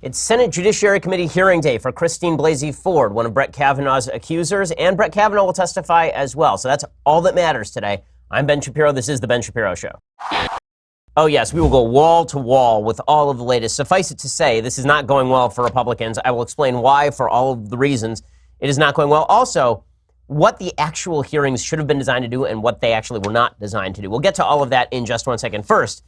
It's Senate Judiciary Committee hearing day for Christine Blasey Ford, one of Brett Kavanaugh's accusers, and Brett Kavanaugh will testify as well. So that's all that matters today. I'm Ben Shapiro. This is The Ben Shapiro Show. Oh, yes, we will go wall to wall with all of the latest. Suffice it to say, this is not going well for Republicans. I will explain why, for all of the reasons it is not going well. Also, what the actual hearings should have been designed to do and what they actually were not designed to do. We'll get to all of that in just 1 second. First,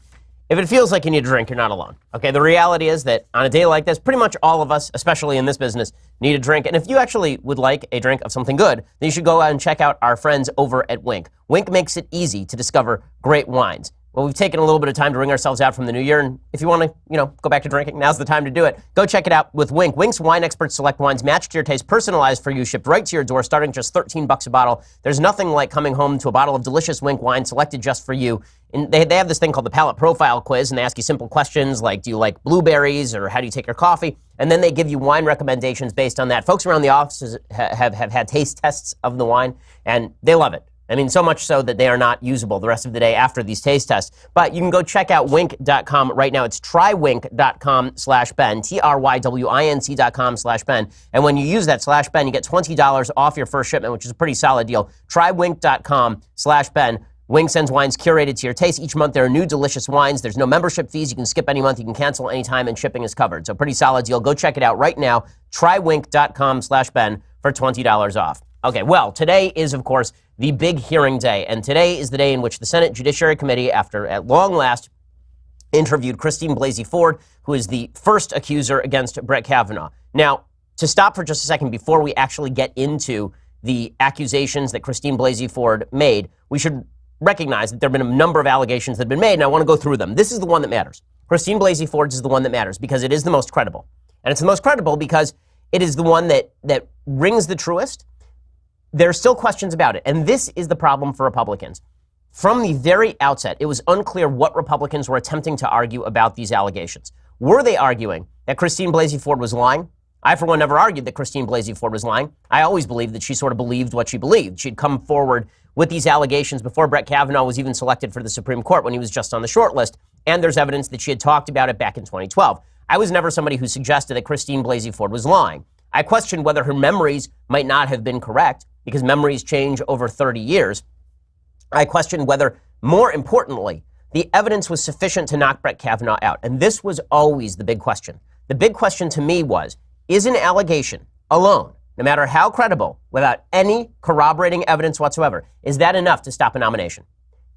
if it feels like you need a drink, you're not alone. Okay, the reality is that on a day like this, pretty much all of us, especially in this business, need a drink. And if you actually would like a drink of something good, then you should go out and check out our friends over at Winc. Winc makes it easy to discover great wines. Well, we've taken a little bit of time to wring ourselves out from the new year, and if you want to, go back to drinking, now's the time to do it. Go check it out with Winc. Winc's wine experts select wines matched to your taste, personalized for you, shipped right to your door, starting just $13 a bottle. There's nothing like coming home to a bottle of delicious Winc wine selected just for you. And they have this thing called the Palate Profile Quiz, and they ask you simple questions like, do you like blueberries, or how do you take your coffee? And then they give you wine recommendations based on that. Folks around the offices have had taste tests of the wine, and they love it. I mean, so much so that they are not usable the rest of the day after these taste tests. But you can go check out winc.com right now. It's trywinc.com/Ben, TRYWINC.com/Ben. And when you use that /Ben, you get $20 off your first shipment, which is a pretty solid deal. Trywinc.com/Ben. Winc sends wines curated to your taste. Each month there are new delicious wines. There's no membership fees. You can skip any month. You can cancel anytime, and shipping is covered. So pretty solid deal. Go check it out right now. Trywinc.com/Ben for $20 off. Okay, well, today is, of course, the big hearing day, and today is the day in which the Senate Judiciary Committee, after at long last, interviewed Christine Blasey Ford, who is the first accuser against Brett Kavanaugh. Now, to stop for just a second before we actually get into the accusations that Christine Blasey Ford made, we should recognize that there have been a number of allegations that have been made, and I want to go through them. This is the one that matters. Christine Blasey Ford is the one that matters because it is the most credible. And it's the most credible because it is the one that rings the truest. There are still questions about it, and this is the problem for Republicans. From the very outset, it was unclear what Republicans were attempting to argue about these allegations. Were they arguing that Christine Blasey Ford was lying? I, for one, never argued that Christine Blasey Ford was lying. I always believed that she sort of believed what she believed. She'd come forward with these allegations before Brett Kavanaugh was even selected for the Supreme Court, when he was just on the short list, and there's evidence that she had talked about it back in 2012. I was never somebody who suggested that Christine Blasey Ford was lying. I questioned whether her memories might not have been correct, because memories change over 30 years. I questioned whether, more importantly, the evidence was sufficient to knock Brett Kavanaugh out. And this was always the big question. The big question to me was, is an allegation alone, no matter how credible, without any corroborating evidence whatsoever, is that enough to stop a nomination?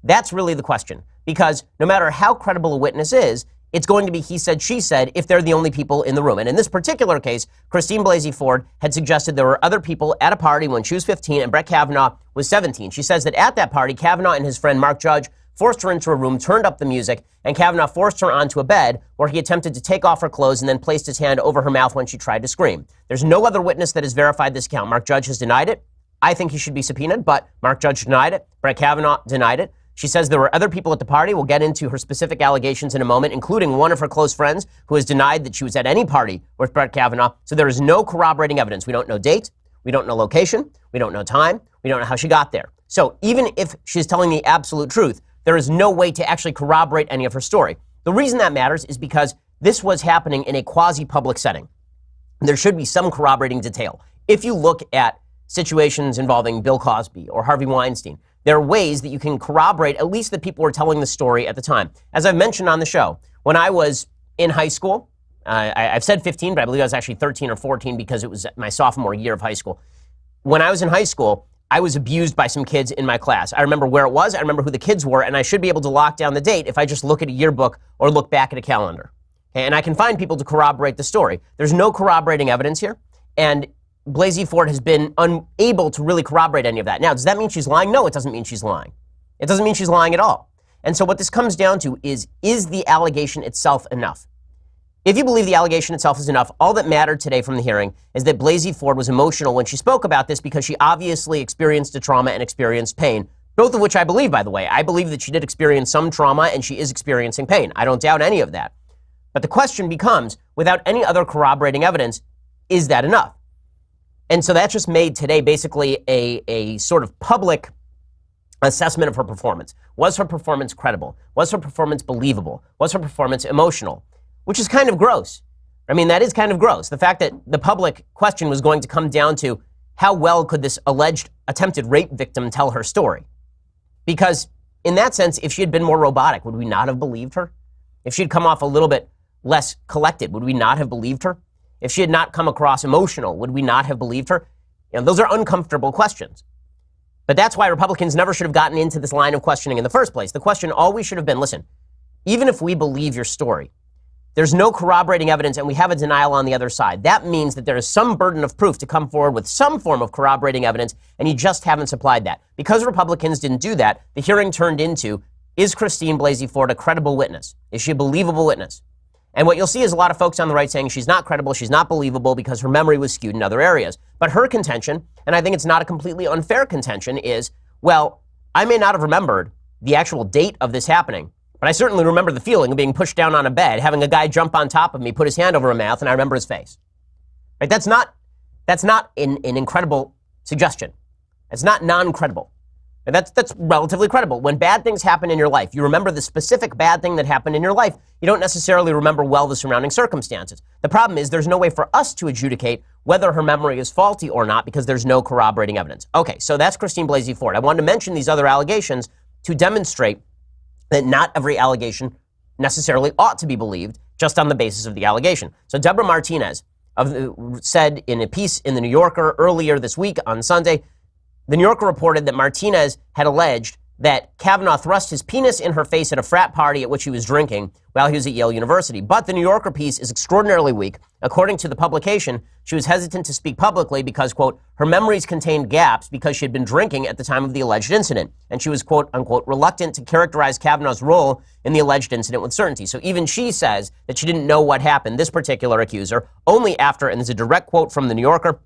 That's really the question. Because no matter how credible a witness is, it's going to be he said, she said, if they're the only people in the room. And in this particular case, Christine Blasey Ford had suggested there were other people at a party when she was 15 and Brett Kavanaugh was 17. She says that at that party, Kavanaugh and his friend Mark Judge forced her into a room, turned up the music, and Kavanaugh forced her onto a bed where he attempted to take off her clothes and then placed his hand over her mouth when she tried to scream. There's no other witness that has verified this account. Mark Judge has denied it. I think he should be subpoenaed, but Mark Judge denied it. Brett Kavanaugh denied it. She says there were other people at the party. We'll get into her specific allegations in a moment, including one of her close friends who has denied that she was at any party with Brett Kavanaugh. So there is no corroborating evidence. We don't know date. We don't know location. We don't know time. We don't know how she got there. So even if she's telling the absolute truth, there is no way to actually corroborate any of her story. The reason that matters is because this was happening in a quasi-public setting. There should be some corroborating detail. If you look at situations involving Bill Cosby or Harvey Weinstein, there are ways that you can corroborate at least that people were telling the story at the time. As I've mentioned on the show, when I was in high school, I've said 15, but I believe I was actually 13 or 14 because it was my sophomore year of high school. When I was in high school, I was abused by some kids in my class. I remember where it was, I remember who the kids were, and I should be able to lock down the date if I just look at a yearbook or look back at a calendar. And I can find people to corroborate the story. There's no corroborating evidence here, and Blasey Ford has been unable to really corroborate any of that. Now, does that mean she's lying? No, it doesn't mean she's lying. It doesn't mean she's lying at all. And so what this comes down to is the allegation itself enough? If you believe the allegation itself is enough, all that mattered today from the hearing is that Blasey Ford was emotional when she spoke about this because she obviously experienced a trauma and experienced pain, both of which I believe, by the way. I believe that she did experience some trauma and she is experiencing pain. I don't doubt any of that. But the question becomes, without any other corroborating evidence, is that enough? And so that just made today basically a sort of public assessment of her performance. Was her performance credible? Was her performance believable? Was her performance emotional? Which is kind of gross. I mean, that is kind of gross. The fact that the public question was going to come down to how well could this alleged attempted rape victim tell her story? Because in that sense, if she had been more robotic, would we not have believed her? If she had come off a little bit less collected, would we not have believed her? If she had not come across emotional, would we not have believed her? Those are uncomfortable questions. But that's why Republicans never should have gotten into this line of questioning in the first place. The question always should have been, listen, even if we believe your story, there's no corroborating evidence and we have a denial on the other side. That means that there is some burden of proof to come forward with some form of corroborating evidence, and you just haven't supplied that. Because Republicans didn't do that, the hearing turned into, is Christine Blasey Ford a credible witness? Is she a believable witness? And what you'll see is a lot of folks on the right saying she's not credible, she's not believable because her memory was skewed in other areas. But her contention, and I think it's not a completely unfair contention, is, well, I may not have remembered the actual date of this happening, but I certainly remember the feeling of being pushed down on a bed, having a guy jump on top of me, put his hand over my mouth, and I remember his face. Right? That's not an incredible suggestion. It's not non-credible. And that's relatively credible. When bad things happen in your life, you remember the specific bad thing that happened in your life. You don't necessarily remember well the surrounding circumstances. The problem is there's no way for us to adjudicate whether her memory is faulty or not because there's no corroborating evidence. Okay, so that's Christine Blasey Ford. I wanted to mention these other allegations to demonstrate that not every allegation necessarily ought to be believed just on the basis of the allegation. So Deborah Martinez said in a piece in The New Yorker earlier this week on Sunday, The New Yorker reported that Martinez had alleged that Kavanaugh thrust his penis in her face at a frat party at which he was drinking while he was at Yale University. But the New Yorker piece is extraordinarily weak. According to the publication, she was hesitant to speak publicly because, quote, her memories contained gaps because she had been drinking at the time of the alleged incident. And she was, quote, unquote, reluctant to characterize Kavanaugh's role in the alleged incident with certainty. So even she says that she didn't know what happened, this particular accuser, only after, and there's a direct quote from the New Yorker,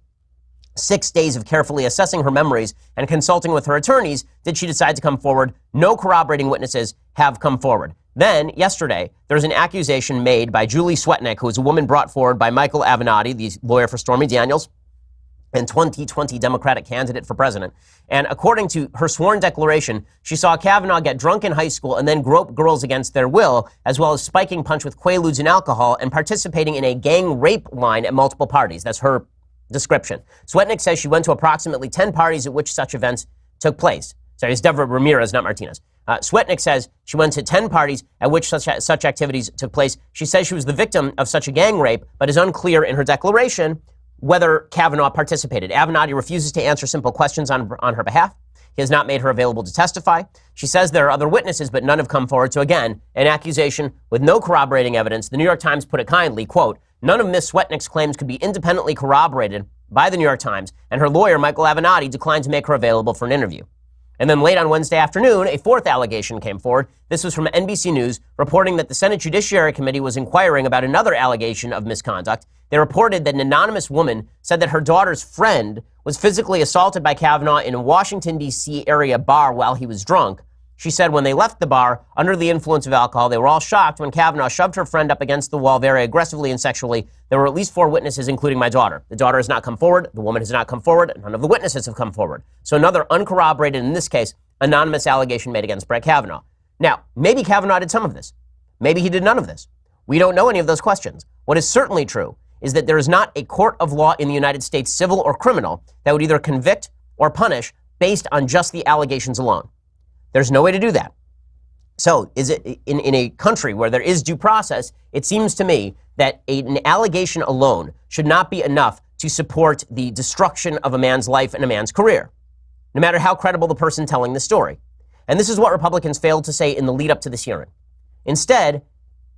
6 days of carefully assessing her memories and consulting with her attorneys did she decide to come forward. No corroborating witnesses have come forward. Then, yesterday, there was an accusation made by Julie Swetnick, who is a woman brought forward by Michael Avenatti, the lawyer for Stormy Daniels, and 2020 Democratic candidate for president. And according to her sworn declaration, she saw Kavanaugh get drunk in high school and then grope girls against their will, as well as spiking punch with Quaaludes and alcohol and participating in a gang rape line at multiple parties. That's her description. Swetnick says she went to approximately 10 parties at which such events took place. Sorry, it's Deborah Ramirez, not Martinez. Swetnick says she went to 10 parties at which such activities took place. She says she was the victim of such a gang rape, but is unclear in her declaration whether Kavanaugh participated. Avenatti refuses to answer simple questions on her behalf. He has not made her available to testify. She says there are other witnesses, but none have come forward. So again, an accusation with no corroborating evidence. The New York Times put it kindly, quote, none of Ms. Swetnick's claims could be independently corroborated by the New York Times, and her lawyer, Michael Avenatti, declined to make her available for an interview. And then late on Wednesday afternoon, a fourth allegation came forward. This was from NBC News, reporting that the Senate Judiciary Committee was inquiring about another allegation of misconduct. They reported that an anonymous woman said that her daughter's friend was physically assaulted by Kavanaugh in a Washington, D.C. area bar while he was drunk. She said when they left the bar under the influence of alcohol, they were all shocked when Kavanaugh shoved her friend up against the wall very aggressively and sexually. There were at least 4 witnesses, including my daughter. The daughter has not come forward. The woman has not come forward. None of the witnesses have come forward. So another uncorroborated, in this case, anonymous allegation made against Brett Kavanaugh. Now, maybe Kavanaugh did some of this. Maybe he did none of this. We don't know any of those questions. What is certainly true is that there is not a court of law in the United States, civil or criminal, that would either convict or punish based on just the allegations alone. There's no way to do that. So is it in a country where there is due process, it seems to me that an allegation alone should not be enough to support the destruction of a man's life and a man's career, no matter how credible the person telling the story. And this is what Republicans failed to say in the lead up to this hearing. Instead,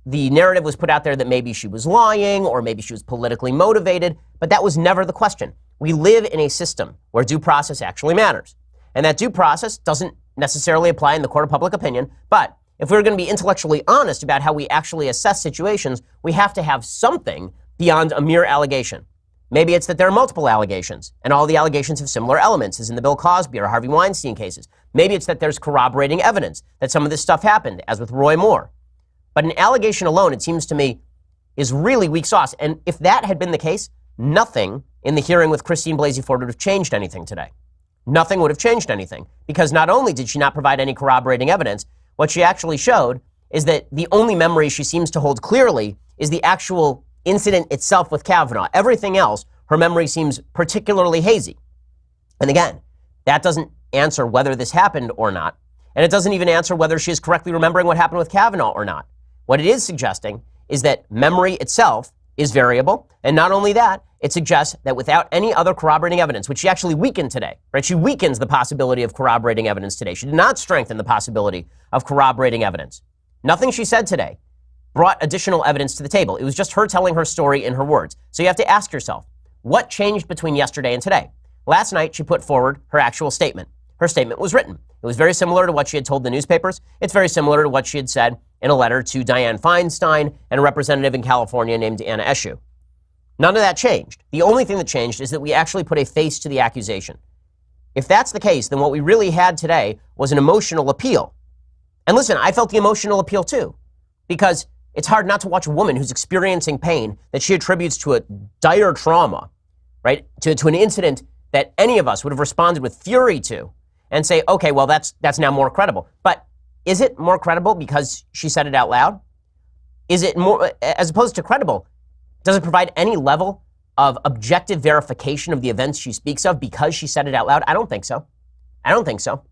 the narrative was put out there that maybe she was lying or maybe she was politically motivated, but that was never the question. We live in a system where due process actually matters. And that due process doesn't necessarily apply in the court of public opinion, but if we're going to be intellectually honest about how we actually assess situations, we have to have something beyond a mere allegation. Maybe it's that there are multiple allegations, and all the allegations have similar elements, as in the Bill Cosby or Harvey Weinstein cases. Maybe it's that there's corroborating evidence that some of this stuff happened, as with Roy Moore. But an allegation alone, it seems to me, is really weak sauce. And if that had been the case, nothing in the hearing with Christine Blasey Ford would have changed anything today. Nothing would have changed anything, because not only did she not provide any corroborating evidence, what she actually showed is that the only memory she seems to hold clearly is the actual incident itself with Kavanaugh. Everything else, her memory seems particularly hazy. And again, that doesn't answer whether this happened or not. And it doesn't even answer whether she is correctly remembering what happened with Kavanaugh or not. What it is suggesting is that memory itself is variable. And not only that, it suggests that without any other corroborating evidence, which she actually weakened today, right? She weakens the possibility of corroborating evidence today. She did not strengthen the possibility of corroborating evidence. Nothing she said today brought additional evidence to the table. It was just her telling her story in her words. So you have to ask yourself, what changed between yesterday and today? Last night, she put forward her actual statement. Her statement was written. It was very similar to what she had told the newspapers. It's very similar to what she had said in a letter to Dianne Feinstein and a representative in California named Anna Eshoo. None of that changed. The only thing that changed is that we actually put a face to the accusation. If that's the case, then what we really had today was an emotional appeal. And listen, I felt the emotional appeal too, because it's hard not to watch a woman who's experiencing pain that she attributes to a dire trauma, right? To an incident that any of us would have responded with fury to and say, okay, well, that's now more credible. But is it more credible because she said it out loud? Is it more, as opposed to credible, does it provide any level of objective verification of the events she speaks of because she said it out loud? I don't think so. I don't think so.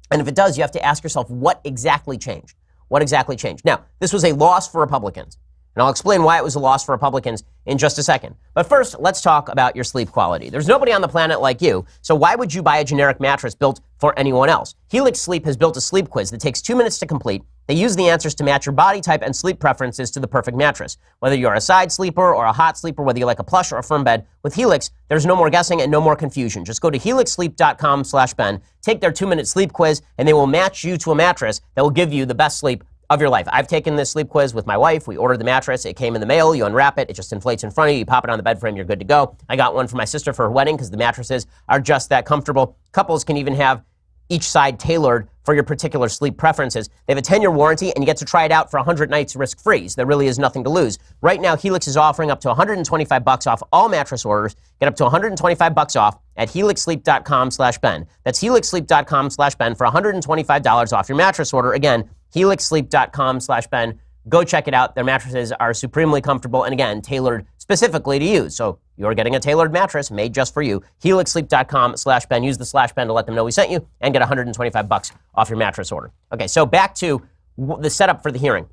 And if it does, you have to ask yourself, what exactly changed? What exactly changed? Now, this was a loss for Republicans. And I'll explain why it was a loss for Republicans in just a second. But first, let's talk about your sleep quality. There's nobody on the planet like you, so why would you buy a generic mattress built for anyone else? Helix Sleep has built a sleep quiz that takes 2 minutes to complete. They use the answers to match your body type and sleep preferences to the perfect mattress. Whether you're a side sleeper or a hot sleeper, whether you like a plush or a firm bed, with Helix, there's no more guessing and no more confusion. Just go to helixsleep.com/Ben, take their 2-minute sleep quiz, and they will match you to a mattress that will give you the best sleep of your life. I've taken this sleep quiz with my wife. We ordered the mattress. It came in the mail. You unwrap it. It just inflates in front of you. You pop it on the bed frame. You're good to go. I got one for my sister for her wedding because the mattresses are just that comfortable. Couples can even have each side tailored for your particular sleep preferences. They have a 10-year warranty, and you get to try it out for 100 nights risk-free. So there really is nothing to lose. Right now, Helix is offering up to $125 off all mattress orders. Get up to $125 off at helixsleep.com/Ben. That's helixsleep.com/Ben for $125 off your mattress order. Again, helixsleep.com/Ben. Go check it out. Their mattresses are supremely comfortable and, again, tailored specifically to you. So you're getting a tailored mattress made just for you. helixsleep.com/Ben. Use the /Ben to let them know we sent you and get $125 off your mattress order. Okay, so back to the setup for the hearing.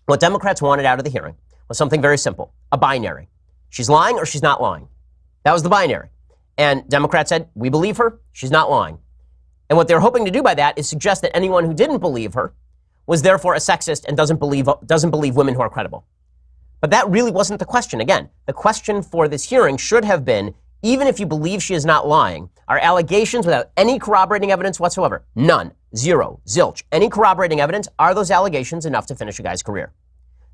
What Democrats wanted out of the hearing was something very simple, a binary. She's lying or she's not lying. That was the binary. And Democrats said, we believe her, she's not lying. And what they're hoping to do by that is suggest that anyone who didn't believe her was therefore a sexist and doesn't believe women who are credible. But that really wasn't the question. Again, the question for this hearing should have been, even if you believe she is not lying, are allegations without any corroborating evidence whatsoever? None. Zero. Zilch. Any corroborating evidence? Are those allegations enough to finish a guy's career?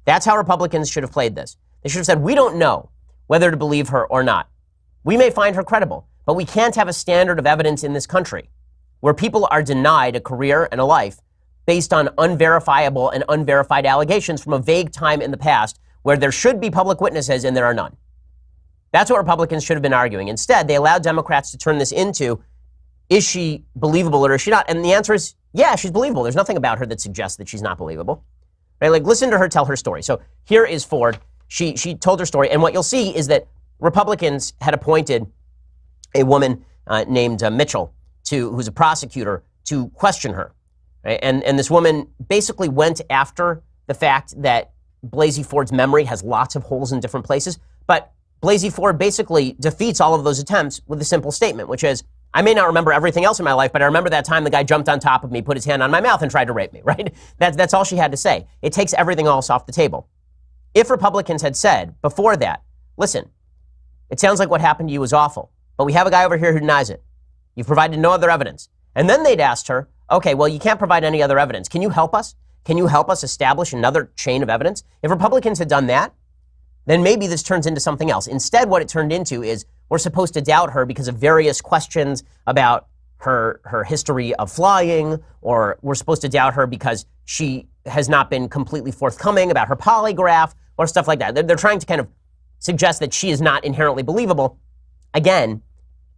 That's how Republicans should have played this. They should have said, we don't know whether to believe her or not. We may find her credible, but we can't have a standard of evidence in this country where people are denied a career and a life based on unverifiable and unverified allegations from a vague time in the past where there should be public witnesses and there are none. That's what Republicans should have been arguing. Instead, they allowed Democrats to turn this into, is she believable or is she not? And the answer is, yeah, she's believable. There's nothing about her that suggests that she's not believable. Right? Like, listen to her tell her story. So here is Ford. She told her story, and what you'll see is that Republicans had appointed a woman named Mitchell, who's a prosecutor, to question her. Right? And this woman basically went after the fact that Blasey Ford's memory has lots of holes in different places, but Blasey Ford basically defeats all of those attempts with a simple statement, which is, I may not remember everything else in my life, but I remember that time the guy jumped on top of me, put his hand on my mouth, and tried to rape me, right? That's all she had to say. It takes everything else off the table. If Republicans had said before that, listen, it sounds like what happened to you was awful, but we have a guy over here who denies it. You've provided no other evidence. And then they'd asked her, okay, well, you can't provide any other evidence. Can you help us? Can you help us establish another chain of evidence? If Republicans had done that, then maybe this turns into something else. Instead, what it turned into is we're supposed to doubt her because of various questions about her history of flying, or we're supposed to doubt her because she has not been completely forthcoming about her polygraph or stuff like that. They're trying to kind of suggest that she is not inherently believable. Again,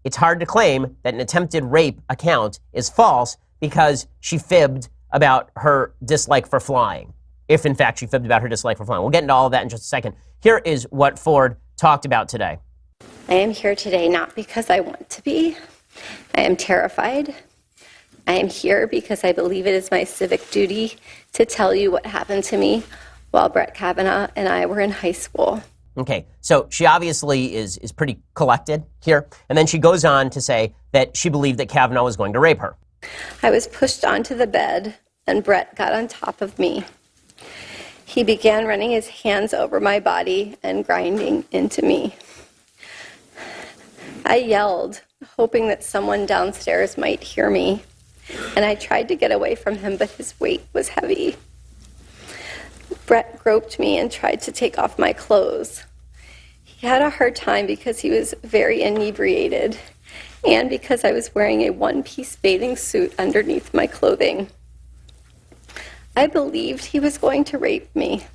it's hard to claim that an attempted rape account is false because she fibbed about her dislike for flying. if in fact she fibbed about her dislike for flying. We'll get into all of that in just a second. Here is what Ford talked about today. I am here today not because I want to be. I am terrified. I am here because I believe it is my civic duty to tell you what happened to me while Brett Kavanaugh and I were in high school. Okay, so she obviously is pretty collected here. And then she goes on to say that she believed that Kavanaugh was going to rape her. I was pushed onto the bed and Brett got on top of me. He began running his hands over my body and grinding into me. I yelled, hoping that someone downstairs might hear me, and I tried to get away from him, but his weight was heavy. Brett groped me and tried to take off my clothes. He had a hard time because he was very inebriated, and because I was wearing a one-piece bathing suit underneath my clothing. I believed he was going to rape me.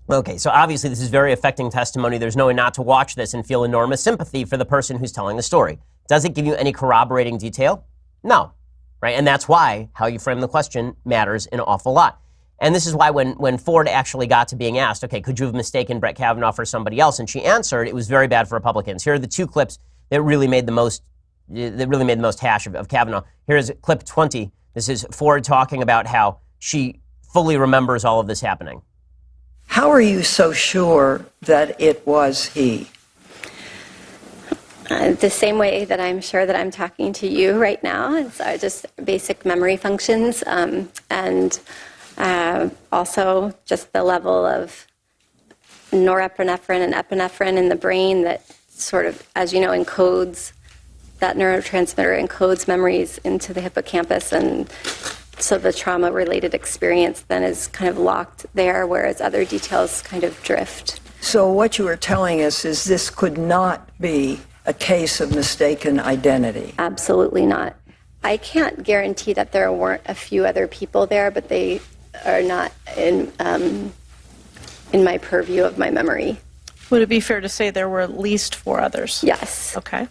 Okay, so obviously this is very affecting testimony. There's no way not to watch this and feel enormous sympathy for the person who's telling the story. Does it give you any corroborating detail? No, right? And that's why how you frame the question matters an awful lot. And this is why when Ford actually got to being asked, okay, could you have mistaken Brett Kavanaugh for somebody else? And she answered, it was very bad for Republicans. Here are the two clips that really made the most hash of Kavanaugh. Here's clip 20. This is Ford talking about how she fully remembers all of this happening. How are you so sure that it was he? The same way that I'm sure that I'm talking to you right now. It's just basic memory functions, and also just the level of norepinephrine and epinephrine in the brain that sort of, as you know, encodes, that neurotransmitter encodes memories into the hippocampus, and so the trauma-related experience then is kind of locked there, whereas other details kind of drift. So what you are telling us is this could not be a case of mistaken identity? Absolutely not. I can't guarantee that there weren't a few other people there, but they are not in my purview of my memory. Would it be fair to say there were at least 4 others? Yes. Okay.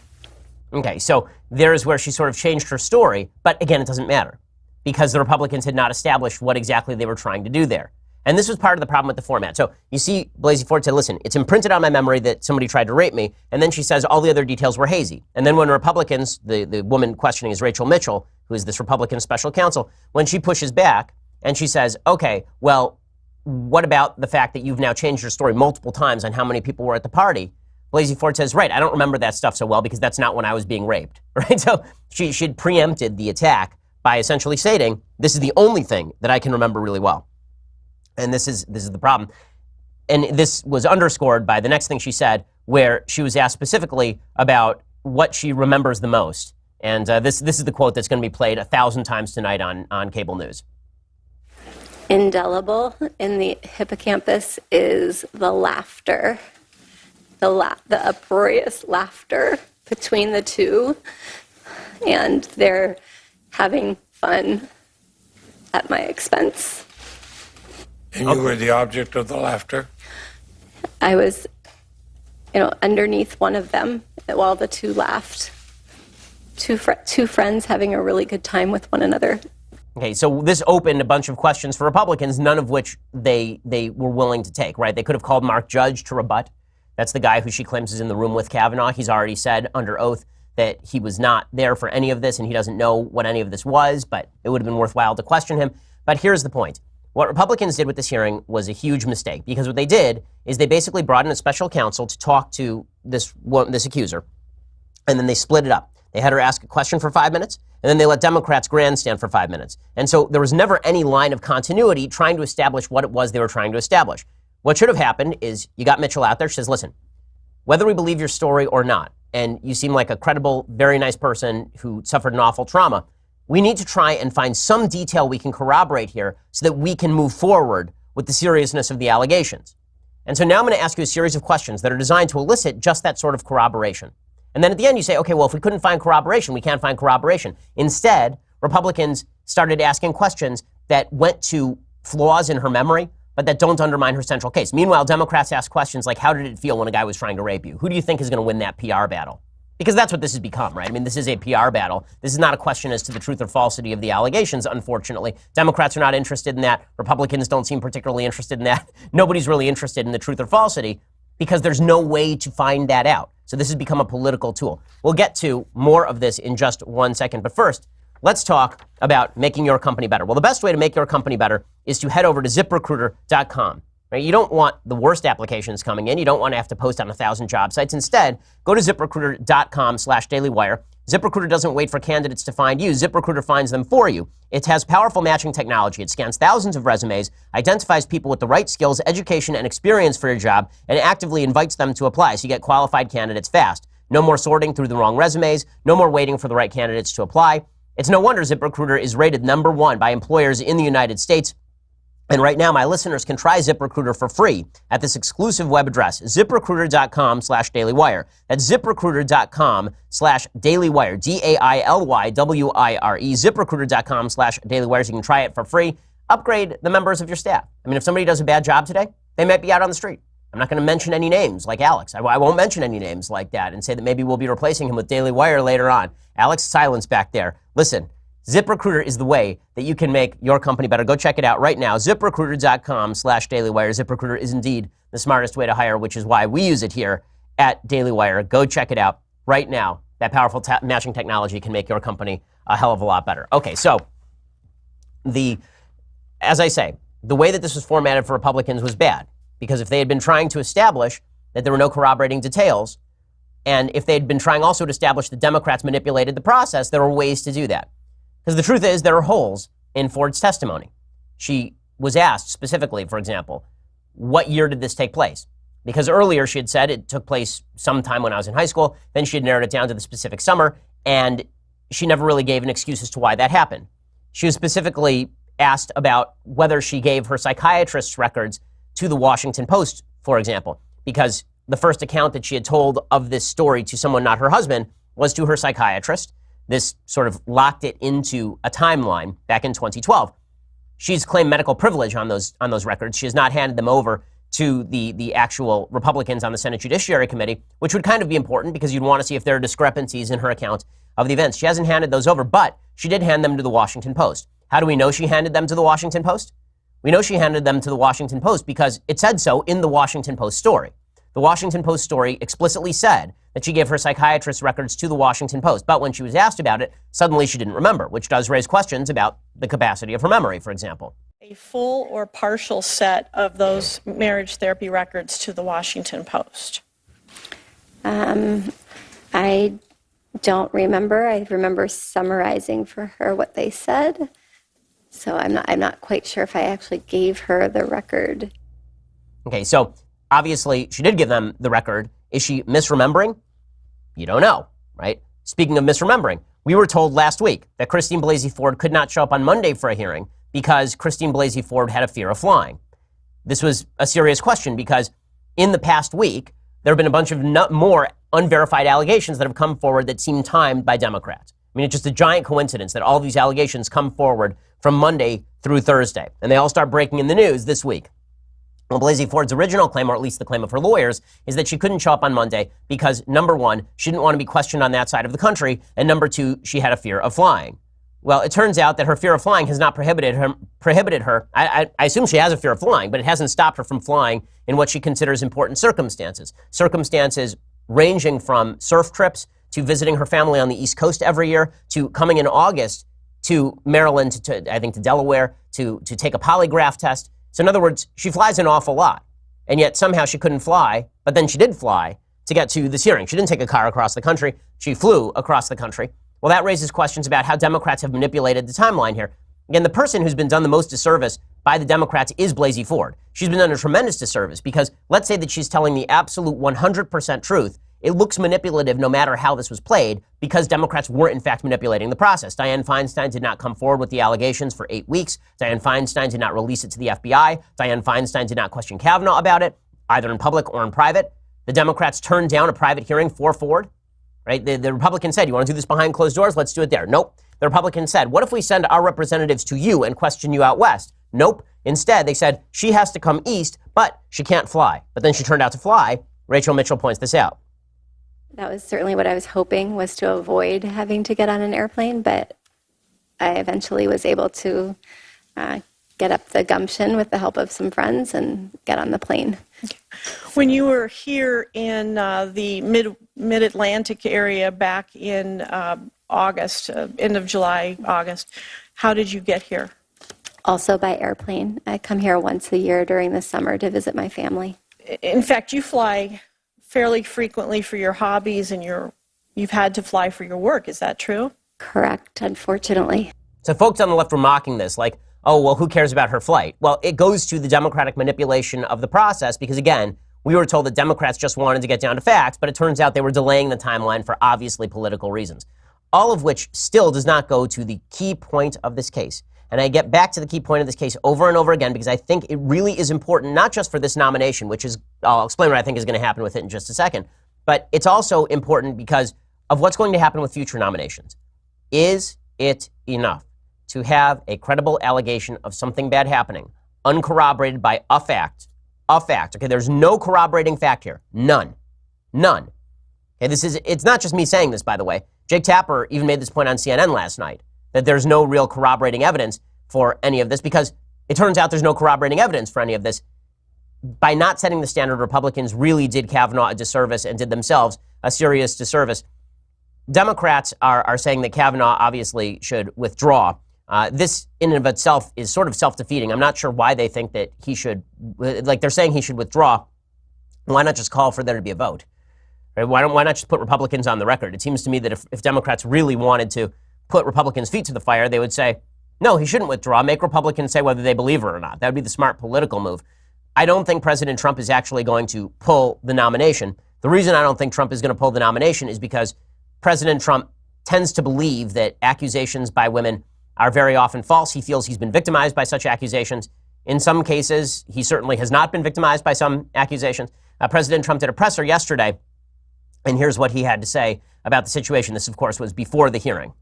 Okay, so there's where she sort of changed her story, but again, it doesn't matter because the Republicans had not established what exactly they were trying to do there. And this was part of the problem with the format. So you see, Blasey Ford said, listen, it's imprinted on my memory that somebody tried to rape me. And then she says all the other details were hazy. And then when Republicans, the woman questioning is Rachel Mitchell, who is this Republican special counsel, when she pushes back and she says, okay, well, what about the fact that you've now changed your story multiple times on how many people were at the party? Blasey Ford says, right, I don't remember that stuff so well because that's not when I was being raped, right? So she'd preempted the attack by essentially stating, this is the only thing that I can remember really well. And this is the problem. And this was underscored by the next thing she said, where she was asked specifically about what she remembers the most. And this is the quote that's going to be played 1,000 times tonight on cable news. Indelible in the hippocampus is the laughter, the uproarious laughter between the two, and they're having fun at my expense. And you were the object of the laughter? I was, underneath one of them while the two laughed. Two friends having a really good time with one another. Okay, so this opened a bunch of questions for Republicans, none of which they were willing to take, right? They could have called Mark Judge to rebut. That's the guy who she claims is in the room with Kavanaugh. He's already said under oath that he was not there for any of this and he doesn't know what any of this was, but it would have been worthwhile to question him. But here's the point. What Republicans did with this hearing was a huge mistake because what they did is they basically brought in a special counsel to talk to this accuser, and then they split it up. They had her ask a question for 5 minutes, and then they let Democrats grandstand for 5 minutes. And so there was never any line of continuity trying to establish what it was they were trying to establish. What should have happened is you got Mitchell out there. She says, listen, whether we believe your story or not, and you seem like a credible, very nice person who suffered an awful trauma, we need to try and find some detail we can corroborate here so that we can move forward with the seriousness of the allegations. And so now I'm going to ask you a series of questions that are designed to elicit just that sort of corroboration. And then at the end you say, okay, well, if we couldn't find corroboration, we can't find corroboration. Instead, Republicans started asking questions that went to flaws in her memory, but that don't undermine her central case. Meanwhile, Democrats ask questions like, how did it feel when a guy was trying to rape you? Who do you think is going to win that PR battle? Because that's what this has become, right? I mean, this is a PR battle. This is not a question as to the truth or falsity of the allegations, unfortunately. Democrats are not interested in that. Republicans don't seem particularly interested in that. Nobody's really interested in the truth or falsity because there's no way to find that out. So this has become a political tool. We'll get to more of this in just 1 second. But first, let's talk about making your company better. Well, the best way to make your company better is to head over to ZipRecruiter.com. Right? You don't want the worst applications coming in. You don't want to have to post on 1,000 job sites. Instead, go to ZipRecruiter.com/dailywire. ZipRecruiter doesn't wait for candidates to find you. ZipRecruiter finds them for you. It has powerful matching technology. It scans thousands of resumes, identifies people with the right skills, education, and experience for your job, and actively invites them to apply so you get qualified candidates fast. No more sorting through the wrong resumes. No more waiting for the right candidates to apply. It's no wonder ZipRecruiter is rated #1 by employers in the United States. And right now, my listeners can try ZipRecruiter for free at this exclusive web address, ZipRecruiter.com/dailywire. That's ZipRecruiter.com/dailywire, DAILYWIRE, ZipRecruiter.com/dailywire. So you can try it for free. Upgrade the members of your staff. I mean, if somebody does a bad job today, they might be out on the street. I'm not going to mention any names like Alex. I won't mention any names like that and say that maybe we'll be replacing him with Daily Wire later on. Alex, silence back there. Listen. ZipRecruiter is the way that you can make your company better. Go check it out right now. ZipRecruiter.com/dailywire. ZipRecruiter is indeed the smartest way to hire, which is why we use it here at Daily Wire. Go check it out right now. That powerful matching technology can make your company a hell of a lot better. Okay, so as I say, the way that this was formatted for Republicans was bad because if they had been trying to establish that there were no corroborating details, and if they had been trying also to establish that Democrats manipulated the process, there were ways to do that. Because the truth is, there are holes in Ford's testimony. She was asked specifically, for example, what year did this take place? Because earlier she had said it took place sometime when I was in high school. Then she had narrowed it down to the specific summer, and she never really gave an excuse as to why that happened. She was specifically asked about whether she gave her psychiatrist's records to the Washington Post, for example, because the first account that she had told of this story to someone not her husband was to her psychiatrist. This sort of locked it into a timeline back in 2012. She's claimed medical privilege on those records. She has not handed them over to the actual Republicans on the Senate Judiciary Committee, which would kind of be important because you'd want to see if there are discrepancies in her account of the events. She hasn't handed those over, but she did hand them to the Washington Post. How do we know she handed them to the Washington Post? We know she handed them to the Washington Post because it said so in the Washington Post story. The Washington Post story explicitly said that she gave her psychiatrist's records to the Washington Post. But when she was asked about it, suddenly she didn't remember, which does raise questions about the capacity of her memory, for example. A full or partial set of those marriage therapy records to the Washington Post? I don't remember. I remember summarizing for her what they said. So I'm not quite sure if I actually gave her the record. Okay, so obviously she did give them the record. Is she misremembering? You don't know, right? Speaking of misremembering, we were told last week that Christine Blasey Ford could not show up on Monday for a hearing because Christine Blasey Ford had a fear of flying. This was a serious question because in the past week, there have been a bunch of more unverified allegations that have come forward that seem timed by Democrats. I mean, it's just a giant coincidence that all these allegations come forward from Monday through Thursday, and they all start breaking in the news this week. Well, Blasey Ford's original claim, or at least the claim of her lawyers, is that she couldn't show up on Monday because, number one, she didn't want to be questioned on that side of the country, and number two, she had a fear of flying. Well, it turns out that her fear of flying has not prohibited her. I assume she has a fear of flying, but it hasn't stopped her from flying in what she considers important circumstances. Circumstances ranging from surf trips to visiting her family on the East Coast every year to coming in August to Maryland, to Delaware, to take a polygraph test. So in other words, she flies an awful lot, and yet somehow she couldn't fly, but then she did fly to get to this hearing. She didn't take a car across the country. She flew across the country. Well, that raises questions about how Democrats have manipulated the timeline here. Again, the person who's been done the most disservice by the Democrats is Blasey Ford. She's been done a tremendous disservice because let's say that she's telling the absolute 100% truth. It looks manipulative no matter how this was played because Democrats were in fact manipulating the process. Dianne Feinstein did not come forward with the allegations for 8 weeks. Dianne Feinstein did not release it to the FBI. Dianne Feinstein did not question Kavanaugh about it, either in public or in private. The Democrats turned down a private hearing for Ford. Right? The Republicans said, you want to do this behind closed doors? Let's do it there. Nope. The Republicans said, what if we send our representatives to you and question you out west? Nope. Instead, they said, she has to come east, but she can't fly. But then she turned out to fly. Rachel Mitchell points this out. That was certainly what I was hoping, was to avoid having to get on an airplane, but I eventually was able to get up the gumption with the help of some friends and get on the plane. When you were here in the mid-Atlantic area back in August, end of July, August, how did you get here? Also by airplane. I come here once a year during the summer to visit my family. In fact, you fly fairly frequently for your hobbies, and you've had to fly for your work. Is that true? Correct, unfortunately. So folks on the left were mocking this, like, oh, well, who cares about her flight? Well, it goes to the Democratic manipulation of the process because, again, we were told that Democrats just wanted to get down to facts, but it turns out they were delaying the timeline for obviously political reasons, all of which still does not go to the key point of this case. And I get back to the key point of this case over and over again because I think it really is important, not just for this nomination, which is, I'll explain what I think is going to happen with it in just a second, but it's also important because of what's going to happen with future nominations. Is it enough to have a credible allegation of something bad happening, uncorroborated by a fact? Okay, there's no corroborating fact here. None. Okay, it's not just me saying this, by the way. Jake Tapper even made this point on CNN last night, that there's no real corroborating evidence for any of this because it turns out there's no corroborating evidence for any of this. By not setting the standard, Republicans really did Kavanaugh a disservice and did themselves a serious disservice. Democrats are saying that Kavanaugh obviously should withdraw. This in and of itself is sort of self-defeating. I'm not sure why they think that he should, like they're saying he should withdraw. Why not just call for there to be a vote? Right? Why not just put Republicans on the record? It seems to me that if Democrats really wanted to put Republicans' feet to the fire, they would say, no, he shouldn't withdraw. Make Republicans say whether they believe her or not. That would be the smart political move. I don't think President Trump is actually going to pull the nomination. The reason I don't think Trump is going to pull the nomination is because President Trump tends to believe that accusations by women are very often false. He feels he's been victimized by such accusations. In some cases, he certainly has not been victimized by some accusations. President Trump did a presser yesterday, and here's what he had to say about the situation. This, of course, was before the hearing.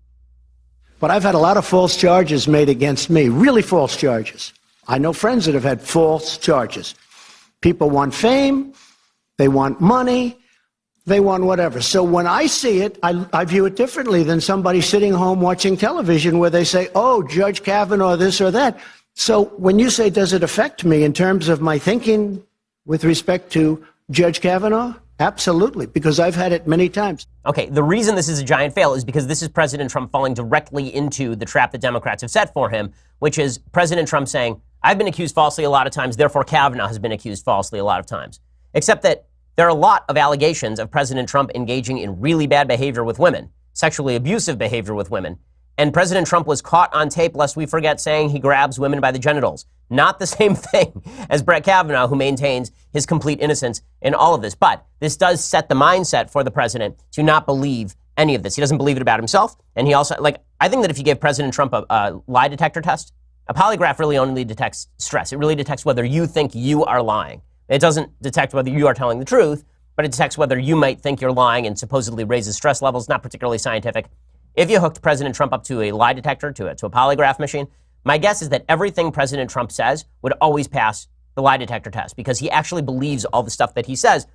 But I've had a lot of false charges made against me, really false charges. I know friends that have had false charges. People want fame, they want money, they want whatever. So when I see it, I view it differently than somebody sitting home watching television where they say, oh, Judge Kavanaugh, this or that. So when you say, does it affect me in terms of my thinking with respect to Judge Kavanaugh? Absolutely, because I've had it many times. Okay, the reason this is a giant fail is because this is President Trump falling directly into the trap that Democrats have set for him, which is President Trump saying, I've been accused falsely a lot of times, therefore Kavanaugh has been accused falsely a lot of times. Except that there are a lot of allegations of President Trump engaging in really bad behavior with women, sexually abusive behavior with women. And President Trump was caught on tape, lest we forget, saying he grabs women by the genitals. Not the same thing as Brett Kavanaugh, who maintains his complete innocence in all of this. But this does set the mindset for the president to not believe any of this. He doesn't believe it about himself. And he also, I think that if you gave President Trump a lie detector test, a polygraph really only detects stress. It really detects whether you think you are lying. It doesn't detect whether you are telling the truth, but it detects whether you might think you're lying and supposedly raises stress levels. Not particularly scientific. If you hooked President Trump up to a lie detector, to a polygraph machine, my guess is that everything President Trump says would always pass the lie detector test because he actually believes all the stuff that he says.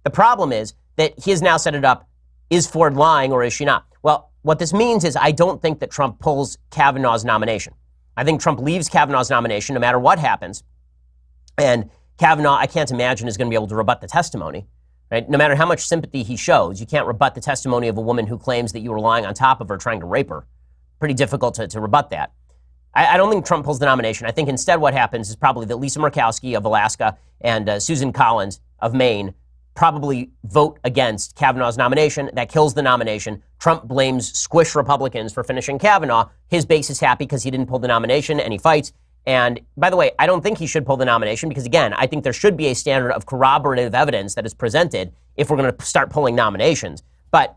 The problem is that he has now set it up, is Ford lying or is she not? Well, what this means is I don't think that Trump pulls Kavanaugh's nomination. I think Trump leaves Kavanaugh's nomination no matter what happens. And Kavanaugh, I can't imagine, is going to be able to rebut the testimony. Right? No matter how much sympathy he shows, you can't rebut the testimony of a woman who claims that you were lying on top of her trying to rape her. Pretty difficult to rebut that. I don't think Trump pulls the nomination. I think instead what happens is probably that Lisa Murkowski of Alaska and Susan Collins of Maine probably vote against Kavanaugh's nomination. That kills the nomination. Trump blames squish Republicans for finishing Kavanaugh. His base is happy because he didn't pull the nomination and he fights. And by the way, I don't think he should pull the nomination because, again, I think there should be a standard of corroborative evidence that is presented if we're going to start pulling nominations. But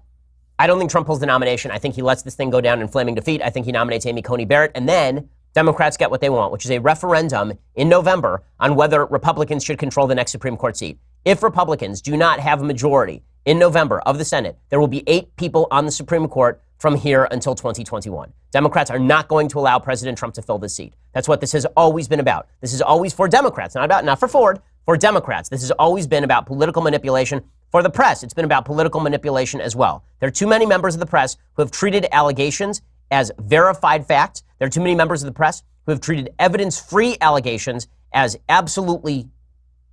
I don't think Trump pulls the nomination. I think he lets this thing go down in flaming defeat. I think he nominates Amy Coney Barrett. And then Democrats get what they want, which is a referendum in November on whether Republicans should control the next Supreme Court seat. If Republicans do not have a majority in November of the Senate, there will be 8 people on the Supreme Court from here until 2021. Democrats are not going to allow President Trump to fill this seat. That's what this has always been about. This is always for Democrats, not for Ford, for Democrats. This has always been about political manipulation For the press, it's been about political manipulation as well. There are too many members of the press who have treated allegations as verified facts. There are too many members of the press who have treated evidence-free allegations as absolutely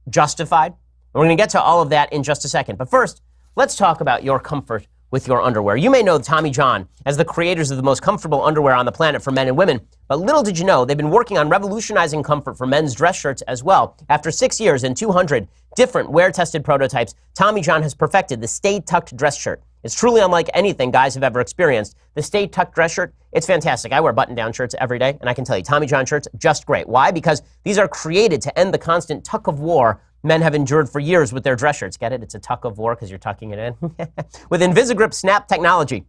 justified. We're going to get to all of that in just a second. But first, let's talk about your comfort with your underwear. You may know Tommy John as the creators of the most comfortable underwear on the planet for men and women, but little did you know they've been working on revolutionizing comfort for men's dress shirts as well. After 6 years and 200 different wear-tested prototypes, Tommy John has perfected the Stay Tucked dress shirt. It's truly unlike anything guys have ever experienced. The Stay Tucked dress shirt, it's fantastic. I wear button-down shirts every day, and I can tell you, Tommy John shirts, just great. Why? Because these are created to end the constant tuck of war men have endured for years with their dress shirts. Get it? It's a tuck of war because you're tucking it in. With Invisigrip Snap technology,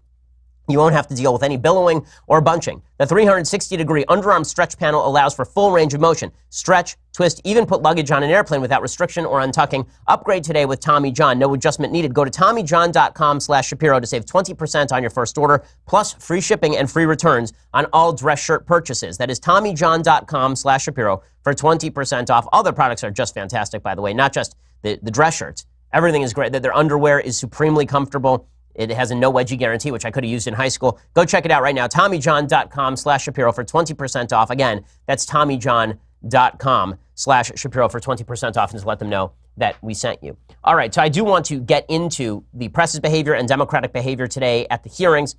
you won't have to deal with any billowing or bunching. The 360-degree underarm stretch panel allows for full range of motion. Stretch, twist, even put luggage on an airplane without restriction or untucking. Upgrade today with Tommy John. No adjustment needed. Go to TommyJohn.com/Shapiro to save 20% on your first order, plus free shipping and free returns on all dress shirt purchases. That is TommyJohn.com/Shapiro for 20% off. All their products are just fantastic, by the way, not just the dress shirts. Everything is great. Their underwear is supremely comfortable. It has a no wedgie guarantee, which I could have used in high school. Go check it out right now. TommyJohn.com/Shapiro for 20% off. Again, that's TommyJohn.com/Shapiro for 20% off, and just let them know that we sent you. All right, so I do want to get into the press's behavior and Democratic behavior today at the hearings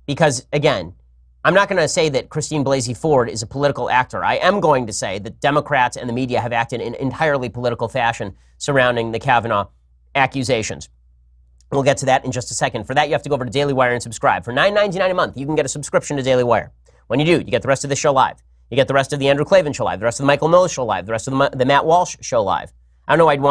because, again, I'm not going to say that Christine Blasey Ford is a political actor. I am going to say that Democrats and the media have acted in entirely political fashion surrounding the Kavanaugh accusations. We'll get to that in just a second. For that, you have to go over to Daily Wire and subscribe. For $9.99 a month, you can get a subscription to Daily Wire. When you do, you get the rest of this show live. You get the rest of the Andrew Klavan show live, the rest of the Michael Knowles show live, the rest of the Matt Walsh show live. I don't know why you'd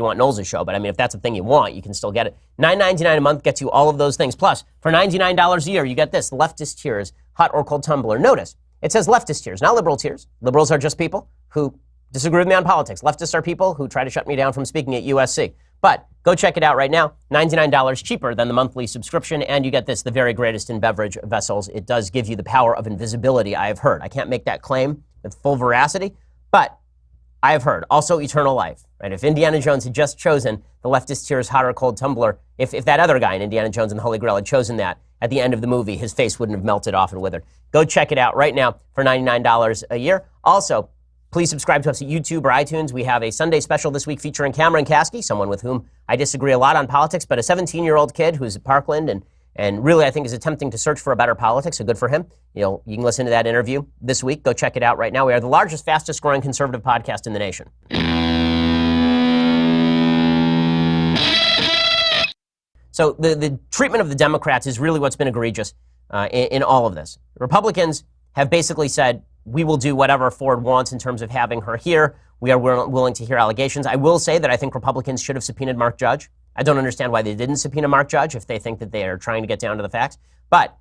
want Knowles' show, but I mean, if that's the thing you want, you can still get it. $9.99 a month gets you all of those things. Plus, for $99 a year, you get this, Leftist Tears Hot or Cold Tumbler. Notice, it says leftist tears, not liberal tears. Liberals are just people who disagree with me on politics. Leftists are people who try to shut me down from speaking at USC. But go check it out right now. $99 cheaper than the monthly subscription, and you get this, the very greatest in beverage vessels. It does give you the power of invisibility, I have heard. I can't make that claim with full veracity, but I have heard. Also, eternal life. Right? If Indiana Jones had just chosen the Leftist Tears Hot or Cold Tumbler, if that other guy in Indiana Jones and the Holy Grail had chosen that at the end of the movie, his face wouldn't have melted off and withered. Go check it out right now for $99 a year. Also, please subscribe to us at YouTube or iTunes. We have a Sunday special this week featuring Cameron Kasky, someone with whom I disagree a lot on politics, but a 17-year-old kid who's at Parkland and really I think is attempting to search for a better politics, so good for him. You can listen to that interview this week. Go check it out right now. We are the largest, fastest growing conservative podcast in the nation. So the treatment of the Democrats is really what's been egregious in all of this. Republicans have basically said, we will do whatever Ford wants in terms of having her here. We are willing to hear allegations. I will say that I think Republicans should have subpoenaed Mark Judge. I don't understand why they didn't subpoena Mark Judge if they think that they are trying to get down to the facts. But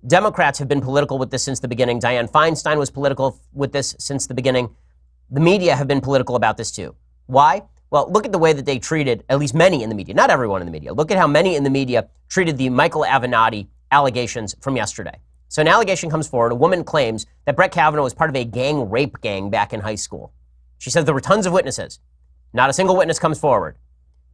Democrats have been political with this since the beginning. Dianne Feinstein was political with this since the beginning. The media have been political about this too. Why? Well, look at the way that they treated, at least many in the media, not everyone in the media. Look at how many in the media treated the Michael Avenatti allegations from yesterday. So an allegation comes forward. A woman claims that Brett Kavanaugh was part of a rape gang back in high school. She says there were tons of witnesses. Not a single witness comes forward.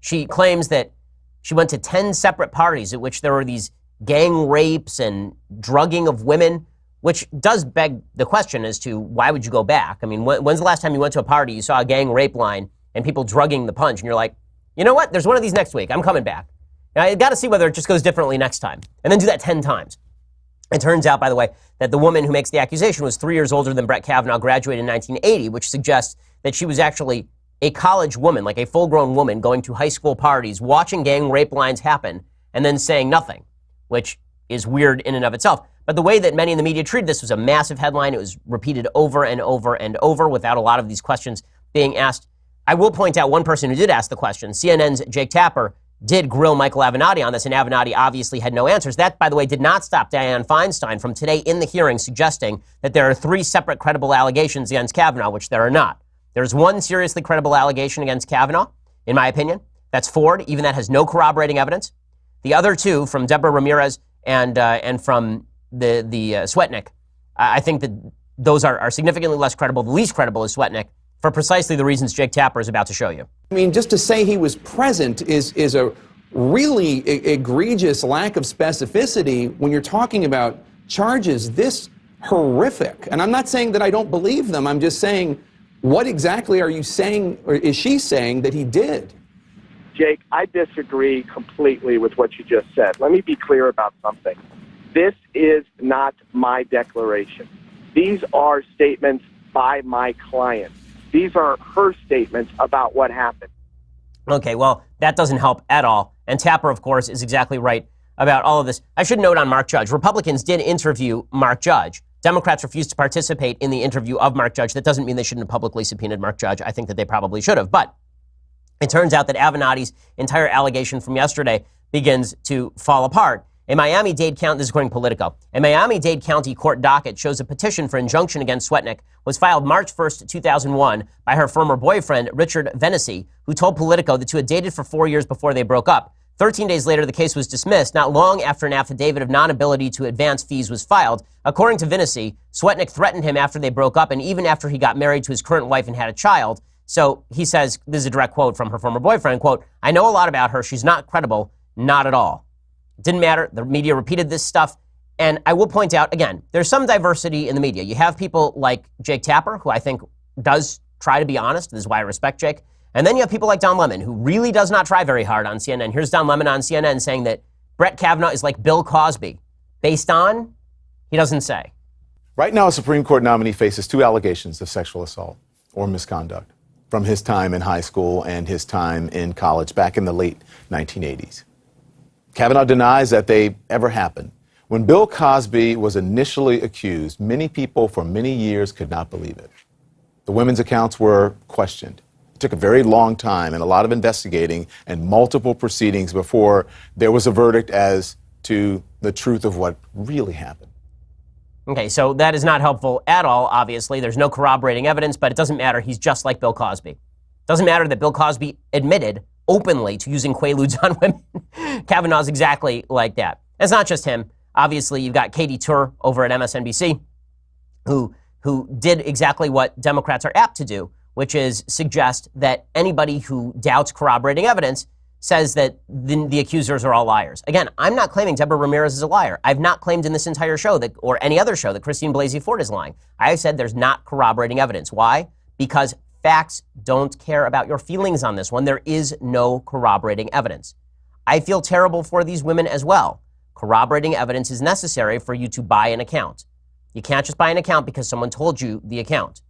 She claims that she went to 10 separate parties at which there were these gang rapes and drugging of women, which does beg the question as to why would you go back? I mean, when's the last time you went to a party, you saw a gang rape line and people drugging the punch, and you're like, you know what? There's one of these next week. I'm coming back. Now, I got to see whether it just goes differently next time, and then do that 10 times. It turns out, by the way, that the woman who makes the accusation was 3 years older than Brett Kavanaugh, graduated in 1980, which suggests that she was actually a college woman, like a full-grown woman, going to high school parties, watching gang rape lines happen, and then saying nothing, which is weird in and of itself. But the way that many in the media treated this was a massive headline. It was repeated over and over and over without a lot of these questions being asked. I will point out one person who did ask the question. CNN's Jake Tapper did grill Michael Avenatti on this, and Avenatti obviously had no answers. That, by the way, did not stop Dianne Feinstein from today in the hearing suggesting that there are 3 separate credible allegations against Kavanaugh, which there are not. There's one seriously credible allegation against Kavanaugh, in my opinion. That's Ford. Even that has no corroborating evidence. The other 2, from Deborah Ramirez and from the Swetnick, I think that those are significantly less credible. The least credible is Swetnick for precisely the reasons Jake Tapper is about to show you. I mean, just to say he was present is a really egregious lack of specificity when you're talking about charges this horrific. And I'm not saying that I don't believe them. I'm just saying, what exactly are you saying, or is she saying that he did? Jake, I disagree completely with what you just said. Let me be clear about something. This is not my declaration. These are statements by my client. These are her statements about what happened. Okay, well, that doesn't help at all. And Tapper, of course, is exactly right about all of this. I should note on Mark Judge, Republicans did interview Mark Judge. Democrats refused to participate in the interview of Mark Judge. That doesn't mean they shouldn't have publicly subpoenaed Mark Judge. I think that they probably should have. But it turns out that Avenatti's entire allegation from yesterday begins to fall apart. A Miami-Dade County, this is according to Politico, a Miami-Dade County court docket shows a petition for injunction against Swetnick was filed March 1st, 2001 by her former boyfriend, Richard Vennessy, who told Politico the two had dated for 4 years before they broke up. 13 days later, the case was dismissed, not long after an affidavit of non-ability to advance fees was filed. According to Vennessy, Swetnick threatened him after they broke up and even after he got married to his current wife and had a child. So he says, this is a direct quote from her former boyfriend, quote, "I know a lot about her. She's not credible, not at all." Didn't matter. The media repeated this stuff. And I will point out, again, there's some diversity in the media. You have people like Jake Tapper, who I think does try to be honest. This is why I respect Jake. And then you have people like Don Lemon, who really does not try very hard on CNN. Here's Don Lemon on CNN saying that Brett Kavanaugh is like Bill Cosby. Based on, he doesn't say. Right now, a Supreme Court nominee faces 2 allegations of sexual assault or misconduct from his time in high school and his time in college back in the late 1980s. Kavanaugh denies that they ever happened. When Bill Cosby was initially accused, many people for many years could not believe it. The women's accounts were questioned. It took a very long time and a lot of investigating and multiple proceedings before there was a verdict as to the truth of what really happened. Okay, so that is not helpful at all, obviously. There's no corroborating evidence, but it doesn't matter. He's just like Bill Cosby. Doesn't matter that Bill Cosby admitted openly to using Quaaludes on women. Kavanaugh's exactly like that. It's not just him. Obviously, you've got Katie Tur over at MSNBC, who did exactly what Democrats are apt to do, which is suggest that anybody who doubts corroborating evidence says that the accusers are all liars. Again, I'm not claiming Deborah Ramirez is a liar. I've not claimed in this entire show that, or any other show, that Christine Blasey Ford is lying. I have said there's not corroborating evidence. Why? Because facts don't care about your feelings on this one. There is no corroborating evidence. I feel terrible for these women as well. Corroborating evidence is necessary for you to buy an account. You can't just buy an account because someone told you the account.